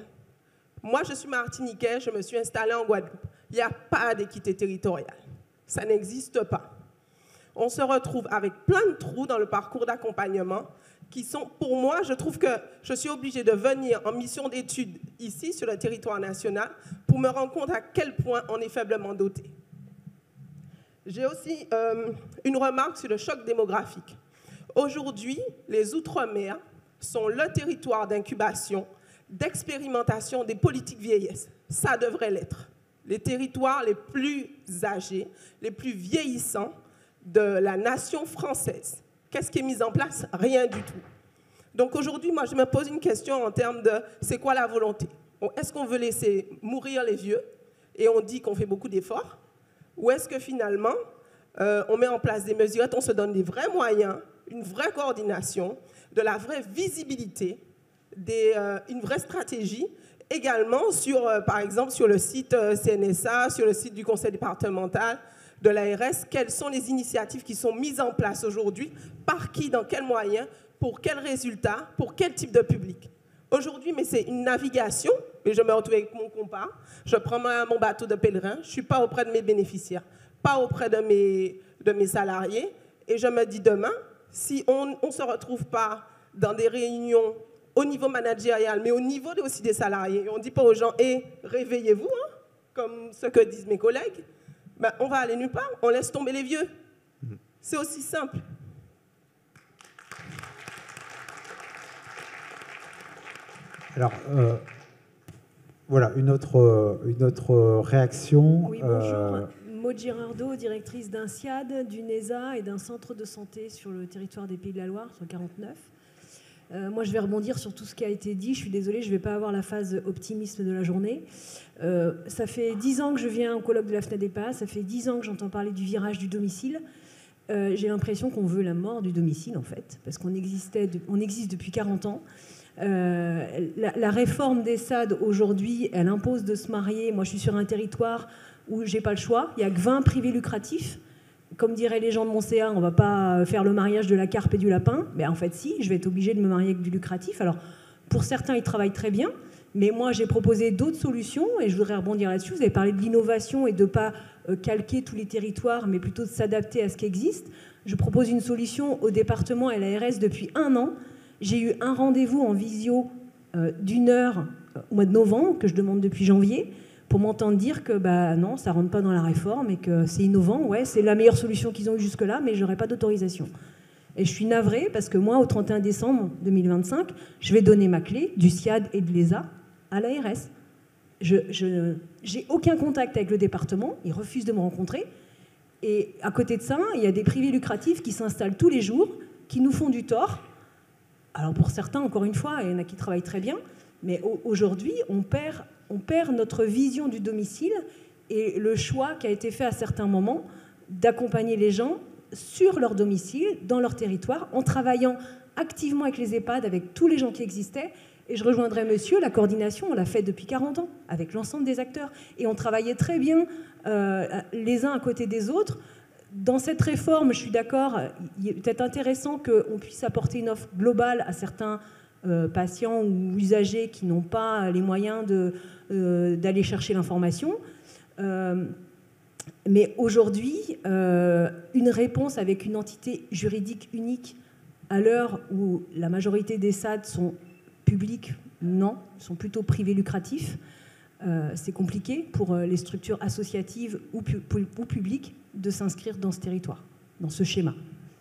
Moi, je suis martiniquais, je me suis installée en Guadeloupe. Il n'y a pas d'équité territoriale. Ça n'existe pas. On se retrouve avec plein de trous dans le parcours d'accompagnement qui sont, pour moi, je trouve que je suis obligée de venir en mission d'études ici, sur le territoire national, pour me rendre compte à quel point on est faiblement doté. J'ai aussi une remarque sur le choc démographique. Aujourd'hui, les Outre-mer sont le territoire d'incubation, d'expérimentation des politiques vieillesse. Ça devrait l'être. Les territoires les plus âgés, les plus vieillissants de la nation française. Qu'est-ce qui est mis en place? Rien du tout. Donc aujourd'hui, moi, je me pose une question en termes de c'est quoi la volonté? Bon, est-ce qu'on veut laisser mourir les vieux et on dit qu'on fait beaucoup d'efforts? Ou est-ce que finalement, on met en place des mesures, on se donne des vrais moyens, une vraie coordination, de la vraie visibilité, une vraie stratégie, également sur, par exemple, sur le site CNSA, sur le site du conseil départemental, de l'ARS, quelles sont les initiatives qui sont mises en place aujourd'hui, par qui, dans quels moyens, pour quels résultats, pour quel type de public. Aujourd'hui, mais c'est une navigation, et je me retrouve avec mon compas, je prends mon bateau de pèlerin, je ne suis pas auprès de mes bénéficiaires, pas auprès de mes salariés, et je me dis demain, si on ne se retrouve pas dans des réunions au niveau managérial, mais au niveau aussi des salariés, et on ne dit pas aux gens, réveillez-vous, hein, comme ce que disent mes collègues, ben, on va aller nulle part, on laisse tomber les vieux. C'est aussi simple. Alors, voilà, une autre réaction. Oui, bonjour. Maud Girardot, directrice d'un SIAD, d'une ESA et d'un centre de santé sur le territoire des Pays de la Loire, sur 49. Moi, je vais rebondir sur tout ce qui a été dit. Je suis désolée, je ne vais pas avoir la phase optimisme de la journée. Ça fait 10 ans que je viens au colloque de la FNADEPA, ça fait 10 ans que j'entends parler du virage du domicile. J'ai l'impression qu'on veut la mort du domicile, en fait, parce qu'on existe depuis 40 ans. La réforme des SAD, aujourd'hui, elle impose de se marier. Moi, je suis sur un territoire où je n'ai pas le choix. Il n'y a que 20 privés lucratifs. Comme diraient les gens de mon CA, on ne va pas faire le mariage de la carpe et du lapin. Mais en fait, si, je vais être obligée de me marier avec du lucratif. Alors, pour certains, ils travaillent très bien. Mais moi, j'ai proposé d'autres solutions et je voudrais rebondir là-dessus. Vous avez parlé de l'innovation et de ne pas calquer tous les territoires, mais plutôt de s'adapter à ce qui existe. Je propose une solution au département et à l'ARS depuis 1 an. J'ai eu un rendez-vous en visio d'1 heure au mois de novembre, que je demande depuis janvier, pour m'entendre dire que non, ça ne rentre pas dans la réforme et que c'est innovant. Ouais, c'est la meilleure solution qu'ils ont eue jusque-là, mais je n'aurai pas d'autorisation. Et je suis navrée parce que moi, au 31 décembre 2025, je vais donner ma clé du SIAD et de l'ESA à l'ARS. Je n'ai aucun contact avec le département, ils refusent de me rencontrer. Et à côté de ça, il y a des privés lucratifs qui s'installent tous les jours, qui nous font du tort. Alors pour certains, encore une fois, il y en a qui travaillent très bien, mais aujourd'hui, on perd notre vision du domicile et le choix qui a été fait à certains moments d'accompagner les gens sur leur domicile, dans leur territoire, en travaillant activement avec les EHPAD, avec tous les gens qui existaient. Et je rejoindrai monsieur, la coordination, on l'a fait depuis 40 ans, avec l'ensemble des acteurs. Et on travaillait très bien les uns à côté des autres. dans cette réforme, je suis d'accord, il est peut-être intéressant qu'on puisse apporter une offre globale à certains patients ou usagers qui n'ont pas les moyens d'aller chercher l'information. Mais aujourd'hui, une réponse avec une entité juridique unique à l'heure où la majorité des SAD sont publics, non, sont plutôt privés lucratifs, c'est compliqué pour les structures associatives ou publiques de s'inscrire dans ce territoire, dans ce schéma.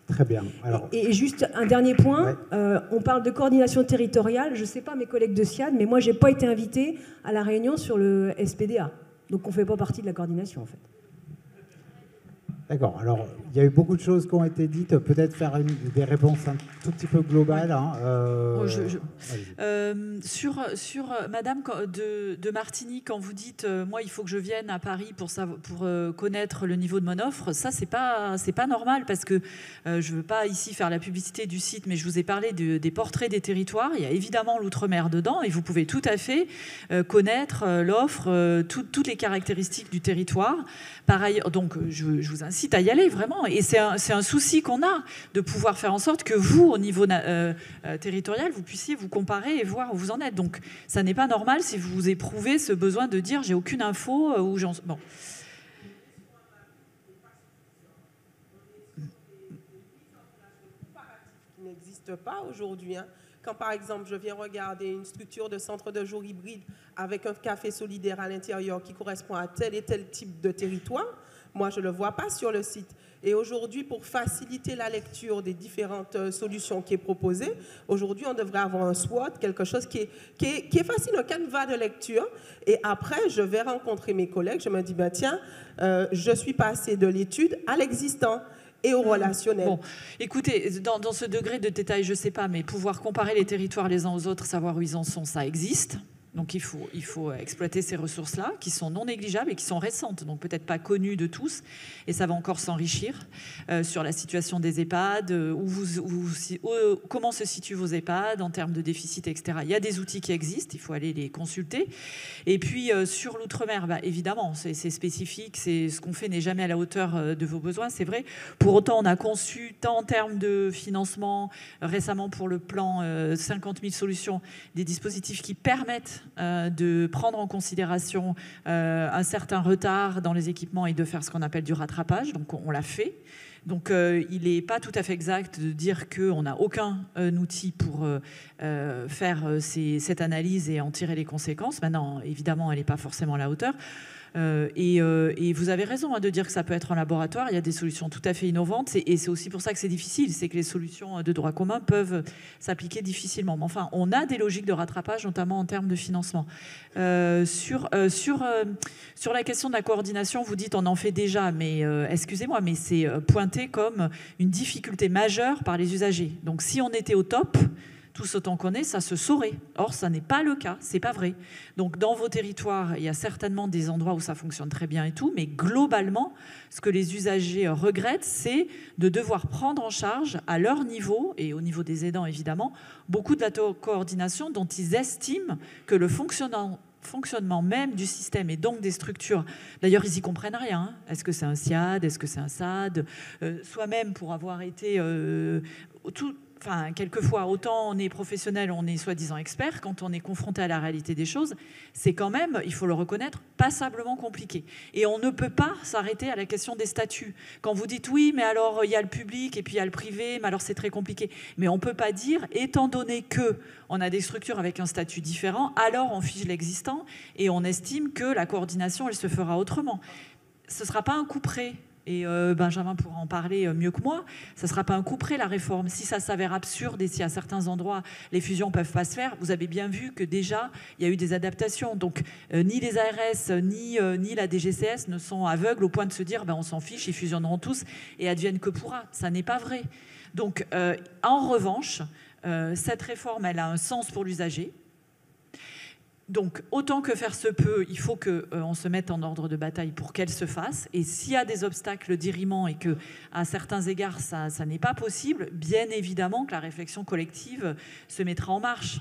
Très bien. Alors... Et juste un dernier point, on parle de coordination territoriale. Je ne sais pas mes collègues de SIAD, mais moi, je n'ai pas été invitée à la réunion sur le SPDA. Donc, on ne fait pas partie de la coordination, en fait. D'accord. Alors, il y a eu beaucoup de choses qui ont été dites. Peut-être faire des réponses un tout petit peu globales. Hein. Sur Madame de Martigny, quand vous dites moi, il faut que je vienne à Paris pour connaître le niveau de mon offre, ça, c'est pas normal parce que je veux pas ici faire la publicité du site, mais je vous ai parlé des portraits des territoires. Il y a évidemment l'outre-mer dedans et vous pouvez tout à fait connaître l'offre, toutes les caractéristiques du territoire. Pareil, donc je vous incite à y aller vraiment. Et c'est un souci qu'on a de pouvoir faire en sorte que vous, au niveau territorial, vous puissiez vous comparer et voir où vous en êtes. Donc ça n'est pas normal si vous éprouvez ce besoin de dire j'ai aucune info ou j'en... Bon. Qui n'existe pas aujourd'hui. Hein. Quand, par exemple, je viens regarder une structure de centre de jour hybride avec un café solidaire à l'intérieur qui correspond à tel et tel type de territoire, moi, je ne le vois pas sur le site. Et aujourd'hui, pour faciliter la lecture des différentes solutions qui est proposée, aujourd'hui, on devrait avoir un SWOT, quelque chose qui est facile, un canevas de lecture. Et après, je vais rencontrer mes collègues. Je me dis, ben, tiens, je suis passée de l'étude à l'existant. Et au relationnel. Bon, écoutez, dans ce degré de détail, je ne sais pas, mais pouvoir comparer les territoires les uns aux autres, savoir où ils en sont, ça existe. Donc il faut exploiter ces ressources-là, qui sont non négligeables et qui sont récentes, donc peut-être pas connues de tous, et ça va encore s'enrichir sur la situation des EHPAD, comment se situent vos EHPAD en termes de déficit, etc. Il y a des outils qui existent, il faut aller les consulter. Et puis sur l'outre-mer, bah, évidemment, c'est spécifique, ce qu'on fait n'est jamais à la hauteur de vos besoins, c'est vrai. Pour autant, on a conçu, tant en termes de financement, récemment pour le plan 50 000 solutions, des dispositifs qui permettent de prendre en considération un certain retard dans les équipements et de faire ce qu'on appelle du rattrapage. Donc on l'a fait. Donc il n'est pas tout à fait exact de dire qu'on n'a aucun outil pour faire cette analyse et en tirer les conséquences. Maintenant, évidemment, elle n'est pas forcément à la hauteur. Et vous avez raison de dire que ça peut être en laboratoire. Il y a des solutions tout à fait innovantes. Et c'est aussi pour ça que c'est difficile. C'est que les solutions de droit commun peuvent s'appliquer difficilement. Mais enfin, on a des logiques de rattrapage, notamment en termes de financement. Sur la question de la coordination, vous dites on en fait déjà. Mais excusez-moi, mais c'est pointé comme une difficulté majeure par les usagers. Donc si on était au top... Tous autant qu'on est, ça se saurait. Or, ça n'est pas le cas, c'est pas vrai. Donc, dans vos territoires, il y a certainement des endroits où ça fonctionne très bien et tout, mais globalement, ce que les usagers regrettent, c'est de devoir prendre en charge à leur niveau, et au niveau des aidants évidemment, beaucoup de la coordination dont ils estiment que le fonctionnement même du système et donc des structures. D'ailleurs, ils n'y comprennent rien. Est-ce que c'est un SIAD? Est-ce que c'est un SAD? Soi-même, pour avoir été... Enfin, quelquefois, autant on est professionnel, on est soi-disant expert, quand on est confronté à la réalité des choses, c'est quand même, il faut le reconnaître, passablement compliqué. Et on ne peut pas s'arrêter à la question des statuts. Quand vous dites oui, mais alors il y a le public et puis il y a le privé, mais alors c'est très compliqué. Mais on ne peut pas dire, étant donné qu'on a des structures avec un statut différent, alors on fige l'existant et on estime que la coordination, elle se fera autrement. Ce ne sera pas un coup près. Et Benjamin pourra en parler mieux que moi, ça ne sera pas un coup près la réforme. Si ça s'avère absurde et si à certains endroits les fusions ne peuvent pas se faire, vous avez bien vu que déjà il y a eu des adaptations. Donc ni les ARS ni la DGCS ne sont aveugles au point de se dire on s'en fiche, ils fusionneront tous et advienne que pourra. Ça n'est pas vrai. Donc en revanche, cette réforme elle a un sens pour l'usager. Donc, autant que faire se peut, il faut qu'on se mette en ordre de bataille pour qu'elle se fasse. Et s'il y a des obstacles d'irriment et qu'à certains égards, ça n'est pas possible, bien évidemment que la réflexion collective se mettra en marche.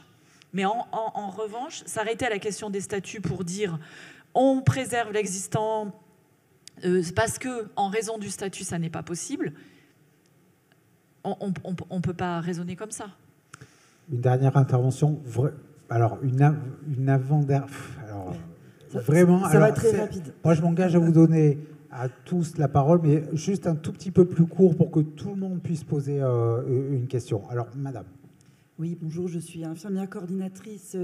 Mais en revanche, s'arrêter à la question des statuts pour dire on préserve l'existant, parce qu'en raison du statut, ça n'est pas possible, on ne peut pas raisonner comme ça. Une dernière intervention. Alors, une avant-dernière... Vraiment, ça va être très rapide. Moi, je m'engage à vous donner à tous la parole, mais juste un tout petit peu plus court pour que tout le monde puisse poser une question. Alors, madame. Oui, bonjour, je suis infirmière coordinatrice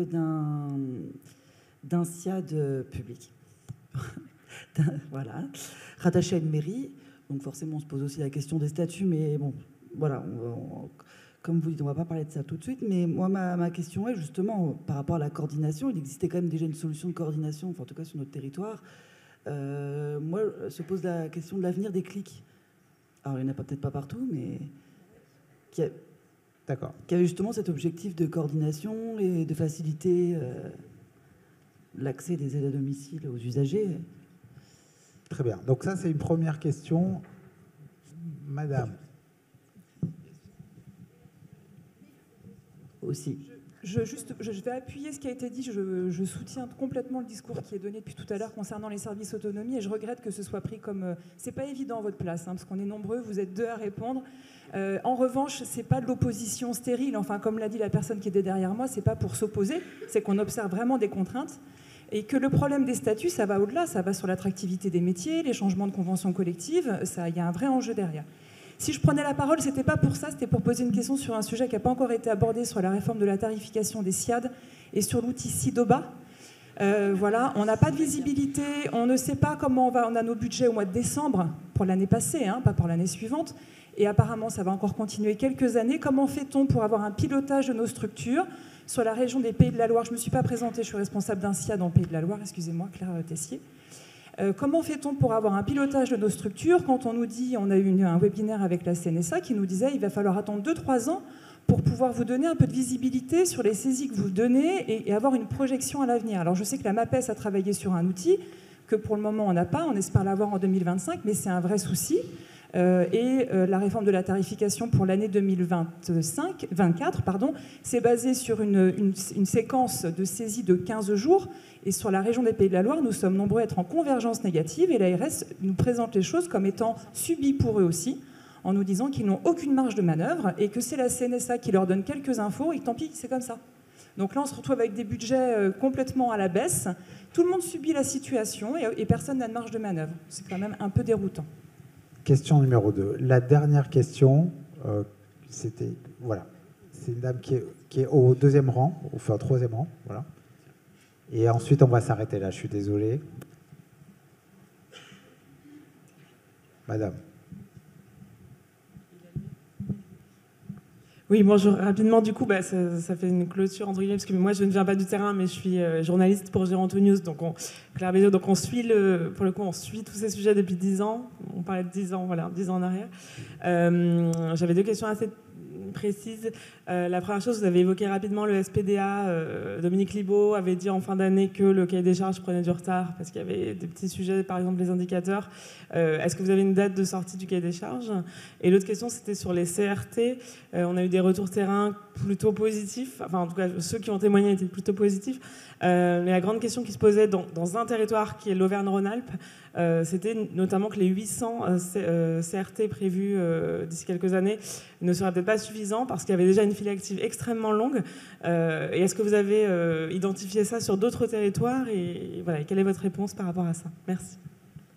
d'un SIAD public. Voilà, rattachée à une mairie. Donc forcément, on se pose aussi la question des statuts, mais bon, voilà, comme vous dites, on ne va pas parler de ça tout de suite, mais moi, ma question est justement par rapport à la coordination. Il existait quand même déjà une solution de coordination, enfin, en tout cas sur notre territoire. Moi, se pose la question de l'avenir des clics. Alors, il n'y en a peut-être pas partout, mais qui avait justement cet objectif de coordination et de faciliter l'accès des aides à domicile aux usagers. Très bien. Donc ça, c'est une première question. Madame. Aussi. Je vais appuyer ce qui a été dit. Je soutiens complètement le discours qui est donné depuis tout à l'heure concernant les services autonomie et je regrette que ce soit pris comme... c'est pas évident à votre place, parce qu'on est nombreux, vous êtes 2 à répondre. En revanche, c'est pas de l'opposition stérile. Enfin, comme l'a dit la personne qui était derrière moi, c'est pas pour s'opposer, c'est qu'on observe vraiment des contraintes et que le problème des statuts, ça va au-delà, ça va sur l'attractivité des métiers, les changements de conventions collectives, il y a un vrai enjeu derrière. Si je prenais la parole, c'était pas pour ça, c'était pour poser une question sur un sujet qui n'a pas encore été abordé, sur la réforme de la tarification des SIAD et sur l'outil SIDOBA. Voilà, on n'a pas de visibilité, on ne sait pas comment on a nos budgets au mois de décembre pour l'année passée, pas pour l'année suivante, et apparemment ça va encore continuer quelques années. Comment fait-on pour avoir un pilotage de nos structures sur la région des Pays de la Loire? Je ne me suis pas présentée, je suis responsable d'un SIAD dans le Pays de la Loire, excusez-moi, Claire Tessier. Comment fait-on pour avoir un pilotage de nos structures quand on nous dit, on a eu un webinaire avec la CNSA qui nous disait il va falloir attendre 2-3 ans pour pouvoir vous donner un peu de visibilité sur les saisies que vous donnez et avoir une projection à l'avenir. Alors je sais que la MAPES a travaillé sur un outil que pour le moment on n'a pas, on espère l'avoir en 2025, mais c'est un vrai souci. La réforme de la tarification pour l'année 2024, c'est basé sur une séquence de saisie de 15 jours. Et sur la région des Pays de la Loire, nous sommes nombreux à être en convergence négative et l'ARS nous présente les choses comme étant subies pour eux aussi, en nous disant qu'ils n'ont aucune marge de manœuvre et que c'est la CNSA qui leur donne quelques infos et tant pis, c'est comme ça. Donc là, on se retrouve avec des budgets complètement à la baisse. Tout le monde subit la situation et personne n'a de marge de manœuvre. C'est quand même un peu déroutant. Question numéro 2. La dernière question, c'était... Voilà. C'est une dame qui est au 2e rang, enfin au 3e rang. Voilà. Et ensuite, on va s'arrêter là. Je suis désolé. Madame. Oui, bonjour. Rapidement, du coup, ça fait une clôture, entre guillemets, parce que moi, je ne viens pas du terrain, mais je suis journaliste pour Géronto News. Donc, Claire Bézieux, donc on suit, pour le coup, on suit tous ces sujets depuis 10 ans. On parlait de 10 ans, voilà, 10 ans en arrière. J'avais 2 questions assez précises. La première chose, vous avez évoqué rapidement le SPDA. Dominique Libaud avait dit en fin d'année que le cahier des charges prenait du retard parce qu'il y avait des petits sujets, par exemple les indicateurs. Est-ce que vous avez une date de sortie du cahier des charges? Et l'autre question, c'était sur les CRT. On a eu des retours terrain plutôt positifs. Enfin, en tout cas, ceux qui ont témoigné étaient plutôt positifs. Mais la grande question qui se posait dans un territoire qui est l'Auvergne-Rhône-Alpes, c'était notamment que les 800 CRT prévus d'ici quelques années ne seraient peut-être pas suffisants parce qu'il y avait déjà une file active extrêmement longue. Et est-ce que vous avez identifié ça sur d'autres territoires et voilà, quelle est votre réponse par rapport à ça? Merci.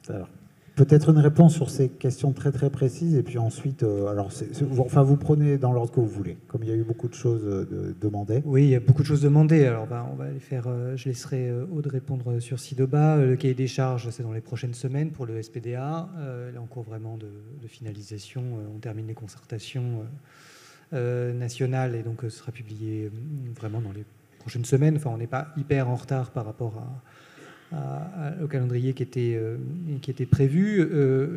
Alors, peut-être une réponse sur ces questions très très précises et puis ensuite, vous prenez dans l'ordre que vous voulez, comme il y a eu beaucoup de choses demandées. Oui, il y a beaucoup de choses demandées. Alors, on va les faire. Je laisserai Aude répondre sur SIDOBA. Le cahier des charges, c'est dans les prochaines semaines pour le SPDA. Il est en cours vraiment de finalisation. On termine les concertations nationales et donc ce sera publié vraiment dans les prochaines semaines. Enfin, on n'est pas hyper en retard par rapport au calendrier qui était prévu.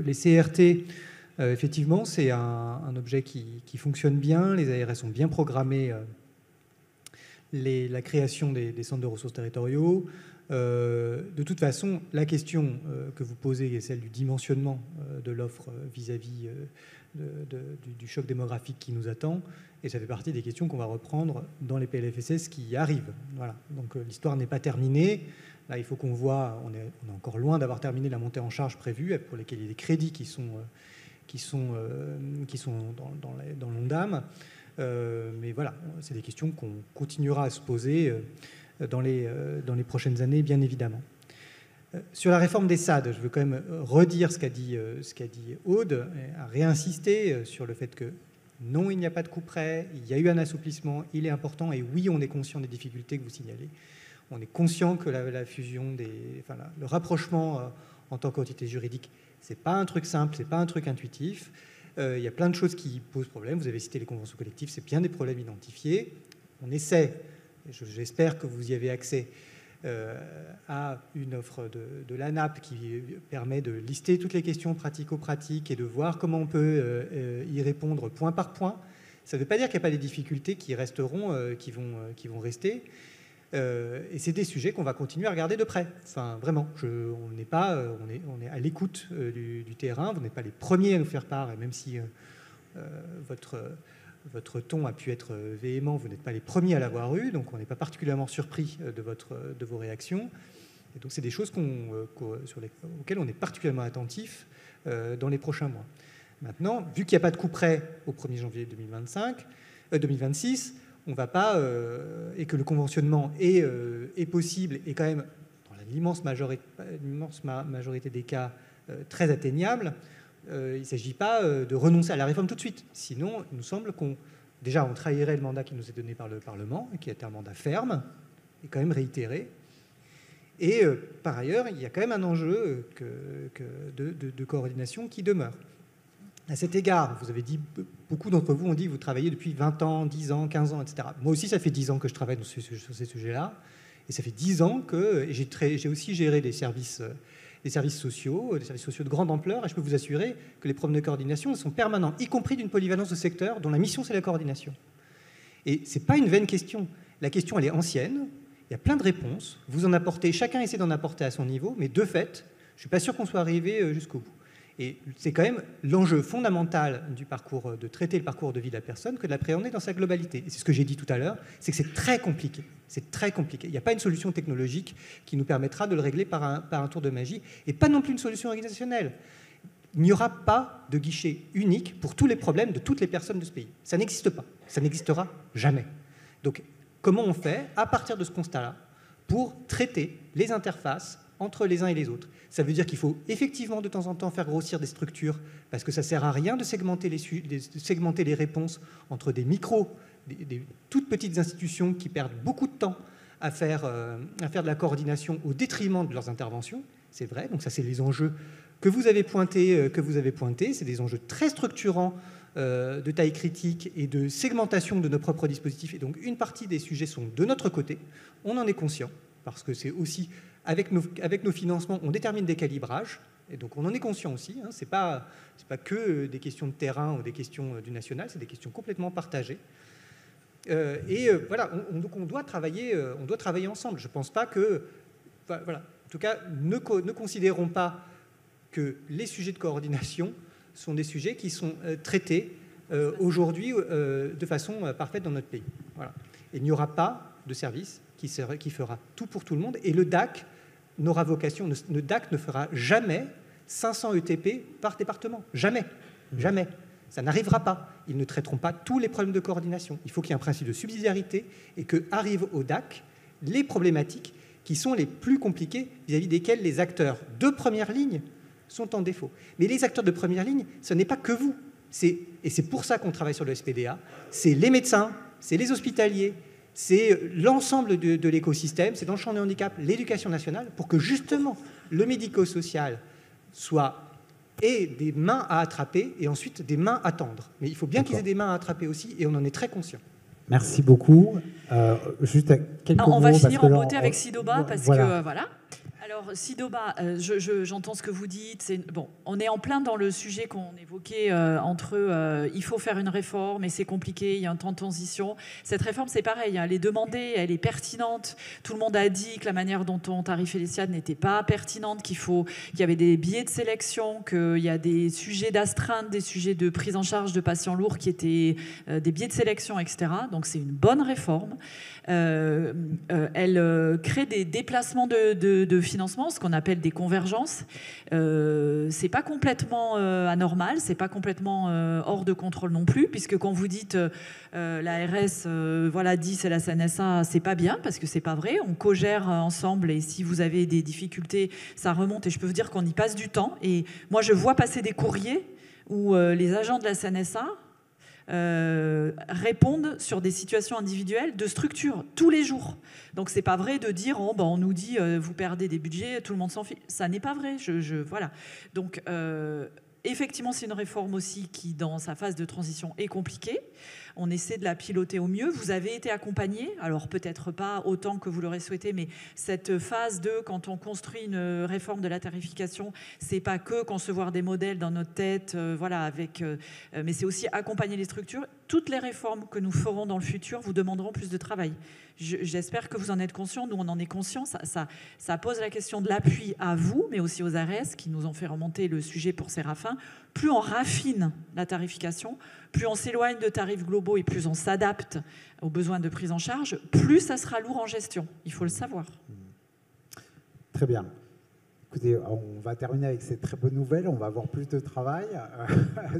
Les CRT, effectivement, c'est un objet qui fonctionne bien. Les ARS ont bien programmé la création des centres de ressources territoriaux. De toute façon, la question que vous posez est celle du dimensionnement de l'offre vis-à-vis du choc démographique qui nous attend. Et ça fait partie des questions qu'on va reprendre dans les PLFSS qui arrivent. Voilà. Donc l'histoire n'est pas terminée. Là, il faut qu'on voit, on est encore loin d'avoir terminé la montée en charge prévue, pour lesquelles il y a des crédits qui sont dans l'ONDAM. Mais voilà, c'est des questions qu'on continuera à se poser dans les prochaines années, bien évidemment. Sur la réforme des SAD, je veux quand même redire ce qu'a dit Aude, à réinsister sur le fait que non, il n'y a pas de couperet, il y a eu un assouplissement, il est important, et oui, on est conscient des difficultés que vous signalez. On est conscient que la fusion, le rapprochement en tant qu'entité juridique, c'est pas un truc simple, c'est pas un truc intuitif. Il y a plein de choses qui posent problème. Vous avez cité les conventions collectives, c'est bien des problèmes identifiés. On essaie, j'espère que vous y avez accès, à une offre de l'ANAP qui permet de lister toutes les questions pratico-pratiques et de voir comment on peut y répondre point par point. Ça ne veut pas dire qu'il n'y a pas des difficultés qui resteront, qui vont rester. Et c'est des sujets qu'on va continuer à regarder de près. Enfin, vraiment, on est à l'écoute du terrain. Vous n'êtes pas les premiers à nous faire part, et même si votre ton a pu être véhément, vous n'êtes pas les premiers à l'avoir eu, donc on n'est pas particulièrement surpris de vos réactions. Et donc c'est des choses auxquelles on est particulièrement attentif dans les prochains mois. Maintenant, vu qu'il n'y a pas de couperet au 1er janvier 2026, on ne va pas, et que le conventionnement est possible et quand même, dans l'immense majorité des cas, très atteignable, il ne s'agit pas de renoncer à la réforme tout de suite. Sinon, il nous semble on trahirait le mandat qui nous est donné par le Parlement, et qui est un mandat ferme, et quand même réitéré. Et par ailleurs, il y a quand même un enjeu de coordination qui demeure. À cet égard, vous avez dit, beaucoup d'entre vous ont dit que vous travaillez depuis 20 ans, 10 ans, 15 ans, etc. Moi aussi, ça fait 10 ans que je travaille sur ces sujets-là. Et ça fait 10 ans que j'ai aussi géré des services sociaux de grande ampleur. Et je peux vous assurer que les problèmes de coordination sont permanents, y compris d'une polyvalence de secteur dont la mission, c'est la coordination. Et ce n'est pas une vaine question. La question, elle est ancienne. Il y a plein de réponses. Vous en apportez, chacun essaie d'en apporter à son niveau. Mais de fait, je ne suis pas sûr qu'on soit arrivé jusqu'au bout. Et c'est quand même l'enjeu fondamental du parcours, de traiter le parcours de vie de la personne, que de l'appréhender dans sa globalité. Et c'est ce que j'ai dit tout à l'heure, c'est que c'est très compliqué. C'est très compliqué. Il n'y a pas une solution technologique qui nous permettra de le régler par un tour de magie, et pas non plus une solution organisationnelle. Il n'y aura pas de guichet unique pour tous les problèmes de toutes les personnes de ce pays. Ça n'existe pas. Ça n'existera jamais. Donc, comment on fait, à partir de ce constat-là, pour traiter les interfaces entre les uns et les autres? Ça veut dire qu'il faut effectivement de temps en temps faire grossir des structures, parce que ça ne sert à rien de segmenter les réponses entre des des toutes petites institutions qui perdent beaucoup de temps à faire de la coordination au détriment de leurs interventions. C'est vrai, donc ça c'est les enjeux que vous avez pointés. C'est des enjeux très structurants de taille critique et de segmentation de nos propres dispositifs. Et donc une partie des sujets sont de notre côté. On en est conscient, parce que c'est aussi avec nos financements, on détermine des calibrages, et donc on en est conscient aussi. Hein, c'est pas que des questions de terrain ou des questions du national, c'est des questions complètement partagées. Voilà, donc on doit travailler ensemble. Je pense pas que, voilà, en tout cas, ne considérons pas que les sujets de coordination sont des sujets qui sont traités aujourd'hui de façon parfaite dans notre pays. Voilà. Et il n'y aura pas de service qui fera tout pour tout le monde, et le DAC n'aura vocation, le DAC ne fera jamais 500 ETP par département. Jamais. Jamais. Ça n'arrivera pas. Ils ne traiteront pas tous les problèmes de coordination. Il faut qu'il y ait un principe de subsidiarité et qu'arrivent au DAC les problématiques qui sont les plus compliquées, vis-à-vis desquelles les acteurs de première ligne sont en défaut. Mais les acteurs de première ligne, ce n'est pas que vous. Et c'est pour ça qu'on travaille sur le SPDA. C'est les médecins, c'est les hospitaliers, c'est l'ensemble de l'écosystème, c'est dans le champ du handicap, l'éducation nationale, pour que justement le médico-social ait des mains à attraper et ensuite des mains à tendre. Mais il faut bien qu'ils aient des mains à attraper aussi, et on en est très conscient. Merci beaucoup. Juste quelques mots. On va finir en beauté avec Sidoba, parce que voilà. Alors, Sidoba, j'entends ce que vous dites. Bon, on est en plein dans le sujet qu'on évoquait entre il faut faire une réforme et c'est compliqué, il y a un temps de transition. Cette réforme, c'est pareil, elle est demandée, elle est pertinente. Tout le monde a dit que la manière dont on tarifait les SIAD n'était pas pertinente, qu'il y avait des biais de sélection, qu'il y a des sujets d'astreinte, des sujets de prise en charge de patients lourds qui étaient des biais de sélection, etc. Donc, c'est une bonne réforme. Elle crée des déplacements de financement, ce qu'on appelle des convergences. C'est pas complètement anormal, c'est pas complètement hors de contrôle non plus, puisque quand vous dites l'ARS dit c'est la CNSA, c'est pas bien, parce que c'est pas vrai. On co-gère ensemble et si vous avez des difficultés, ça remonte et je peux vous dire qu'on y passe du temps. Et moi, je vois passer des courriers où les agents de la CNSA répondent sur des situations individuelles de structure tous les jours. Donc c'est pas vrai de dire on nous dit vous perdez des budgets, tout le monde s'en fiche. Ça n'est pas vrai. Voilà. Donc effectivement, c'est une réforme aussi qui, dans sa phase de transition, est compliquée. On essaie de la piloter au mieux. Vous avez été accompagné, alors peut-être pas autant que vous l'aurez souhaité, mais cette phase de, quand on construit une réforme de la tarification, c'est pas que concevoir des modèles dans notre tête, mais c'est aussi accompagner les structures. Toutes les réformes que nous ferons dans le futur vous demanderont plus de travail. J'espère que vous en êtes conscients. Nous, on en est conscients. Ça pose la question de l'appui à vous, mais aussi aux ARS qui nous ont fait remonter le sujet pour Séraphin. Plus on raffine la tarification, plus on s'éloigne de tarifs globaux et plus on s'adapte aux besoins de prise en charge, plus ça sera lourd en gestion. Il faut le savoir. Très bien. Écoutez, on va terminer avec ces très bonnes nouvelles. On va avoir plus de travail.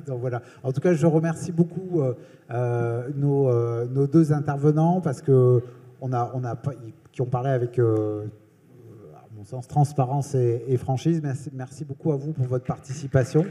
Donc voilà. En tout cas, je remercie beaucoup nos deux intervenants parce que qui ont parlé avec, à mon sens, transparence et franchise. Merci beaucoup à vous pour votre participation.